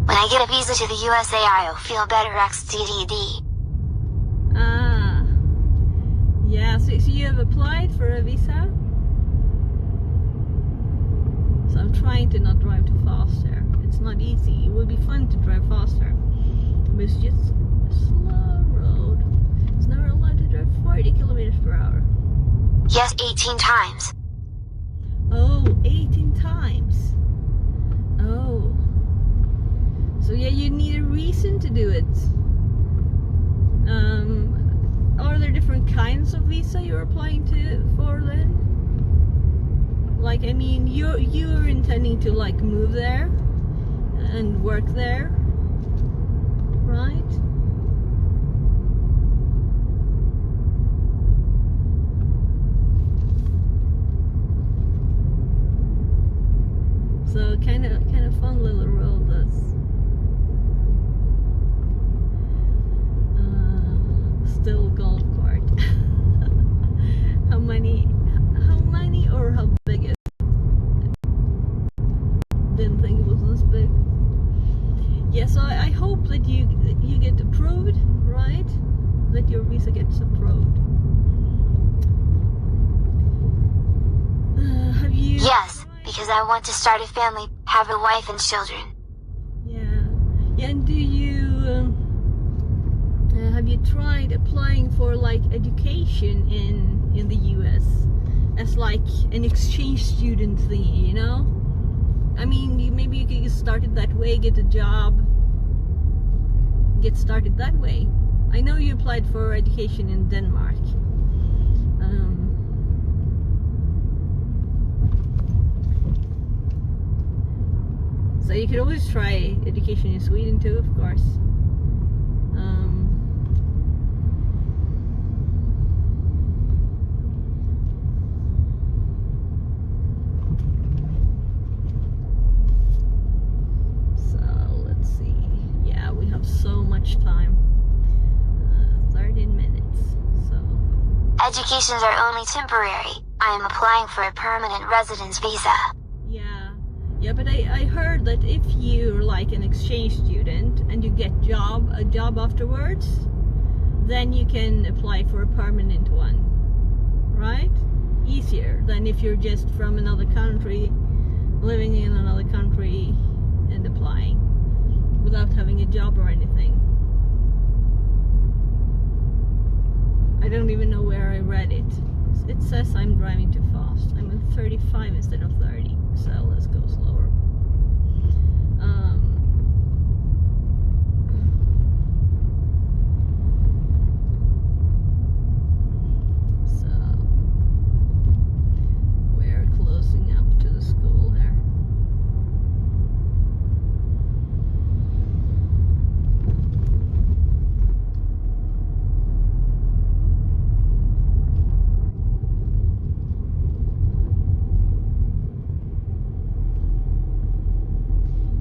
When I get a visa to the USA, I'll feel better XDDD. Ah, yeah. So you have applied for a visa. So I'm trying to not drive too fast there. It's not easy. It would be fun to drive faster, but it's just a slow road. It's never allowed to drive 40 kilometers per hour. Yes, 18 times. Oh, 18 times. Oh. So yeah, you need a reason to do it. Are there different kinds of visa you're applying for then? Like, I mean, you're intending to like move there and work there, right? So kind of fun little road this. Still golf cart. How many or how big is it? Didn't think it was this big. Yeah, so I hope that you get approved, right? That your visa gets approved. Have you? Yes, because I want to start a family, have a wife and children. Yeah, and do you have you tried applying for like education in the US as like an exchange student thingy, you know? I mean, maybe you could get started that way, get a job, get started that way. I know you applied for education in Denmark. So you could always try education in Sweden too, of course. So let's see. Yeah, we have so much time. 13 minutes. So Educations are only temporary. I am applying for a permanent residence visa. yeah, but I heard that if you're like an exchange student and you get a job afterwards, then you can apply for a permanent one, right? easier than if you're just from another country, living in another country and applying without having a job or anything. I don't even know where I read it. It says I'm driving too fast. I'm at 35 instead of 30, so let's go slower. So we're closing up to the school there.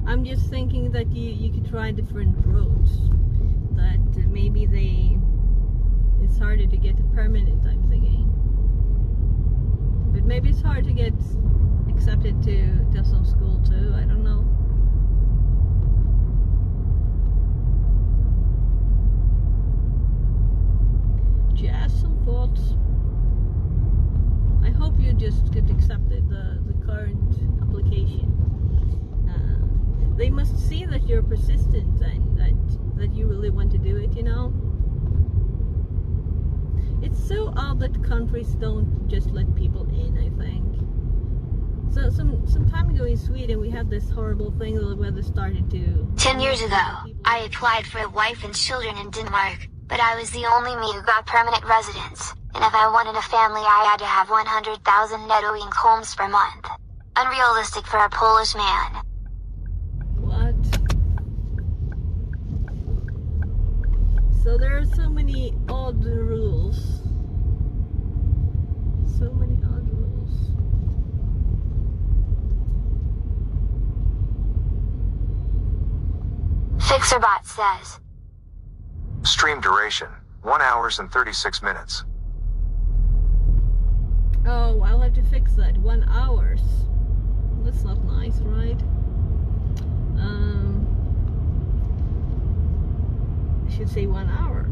I'm just thinking that you could try different roads. That maybe it's harder to get a permanent, I'm thinking. But maybe it's hard to get accepted to some school too. I don't know. Just some thoughts. I hope you just get accepted the current application. They must see that you're persistent and that you really want to do it, you know. It's so odd that countries don't just let people in, I think. So some time ago in Sweden we had this horrible thing where the weather started to... 10 years ago, I applied for a wife and children in Denmark, but I was the only me who got permanent residence. And if I wanted a family I had to have 100,000 netto incomes per month. Unrealistic for a Polish man. So there are so many odd rules. So many odd rules. FixerBot says. Stream duration, 1 hour and 36 minutes. Oh, I'll have to fix that. 1 hour. That's not nice, right? I should say 1 hour.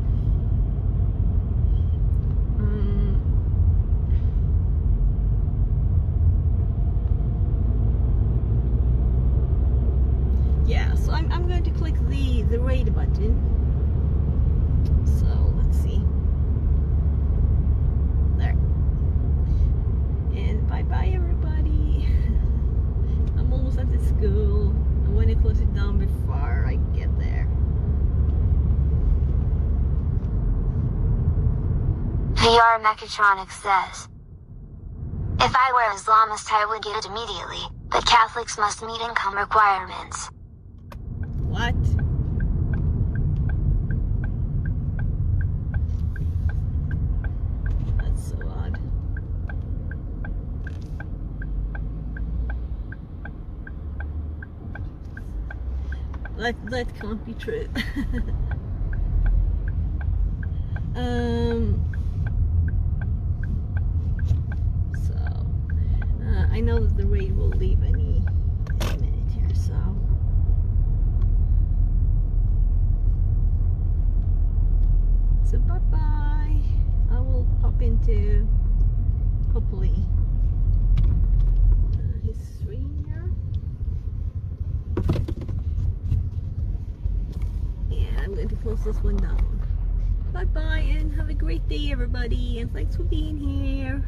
Yeah, so I'm going to click the rate button. So let's see. There. And bye bye everybody. I'm almost at the school. I want to close it down before I get there. VR Mechatronics says. If I were Islamist I would get it immediately, but Catholics must meet income requirements. What? That's so odd. That can't be true. I know that the raid will leave any minute here, so bye bye. I will pop into hopefully his screen here. Yeah, I'm going to close this one down. Bye bye and have a great day everybody, and thanks for being here.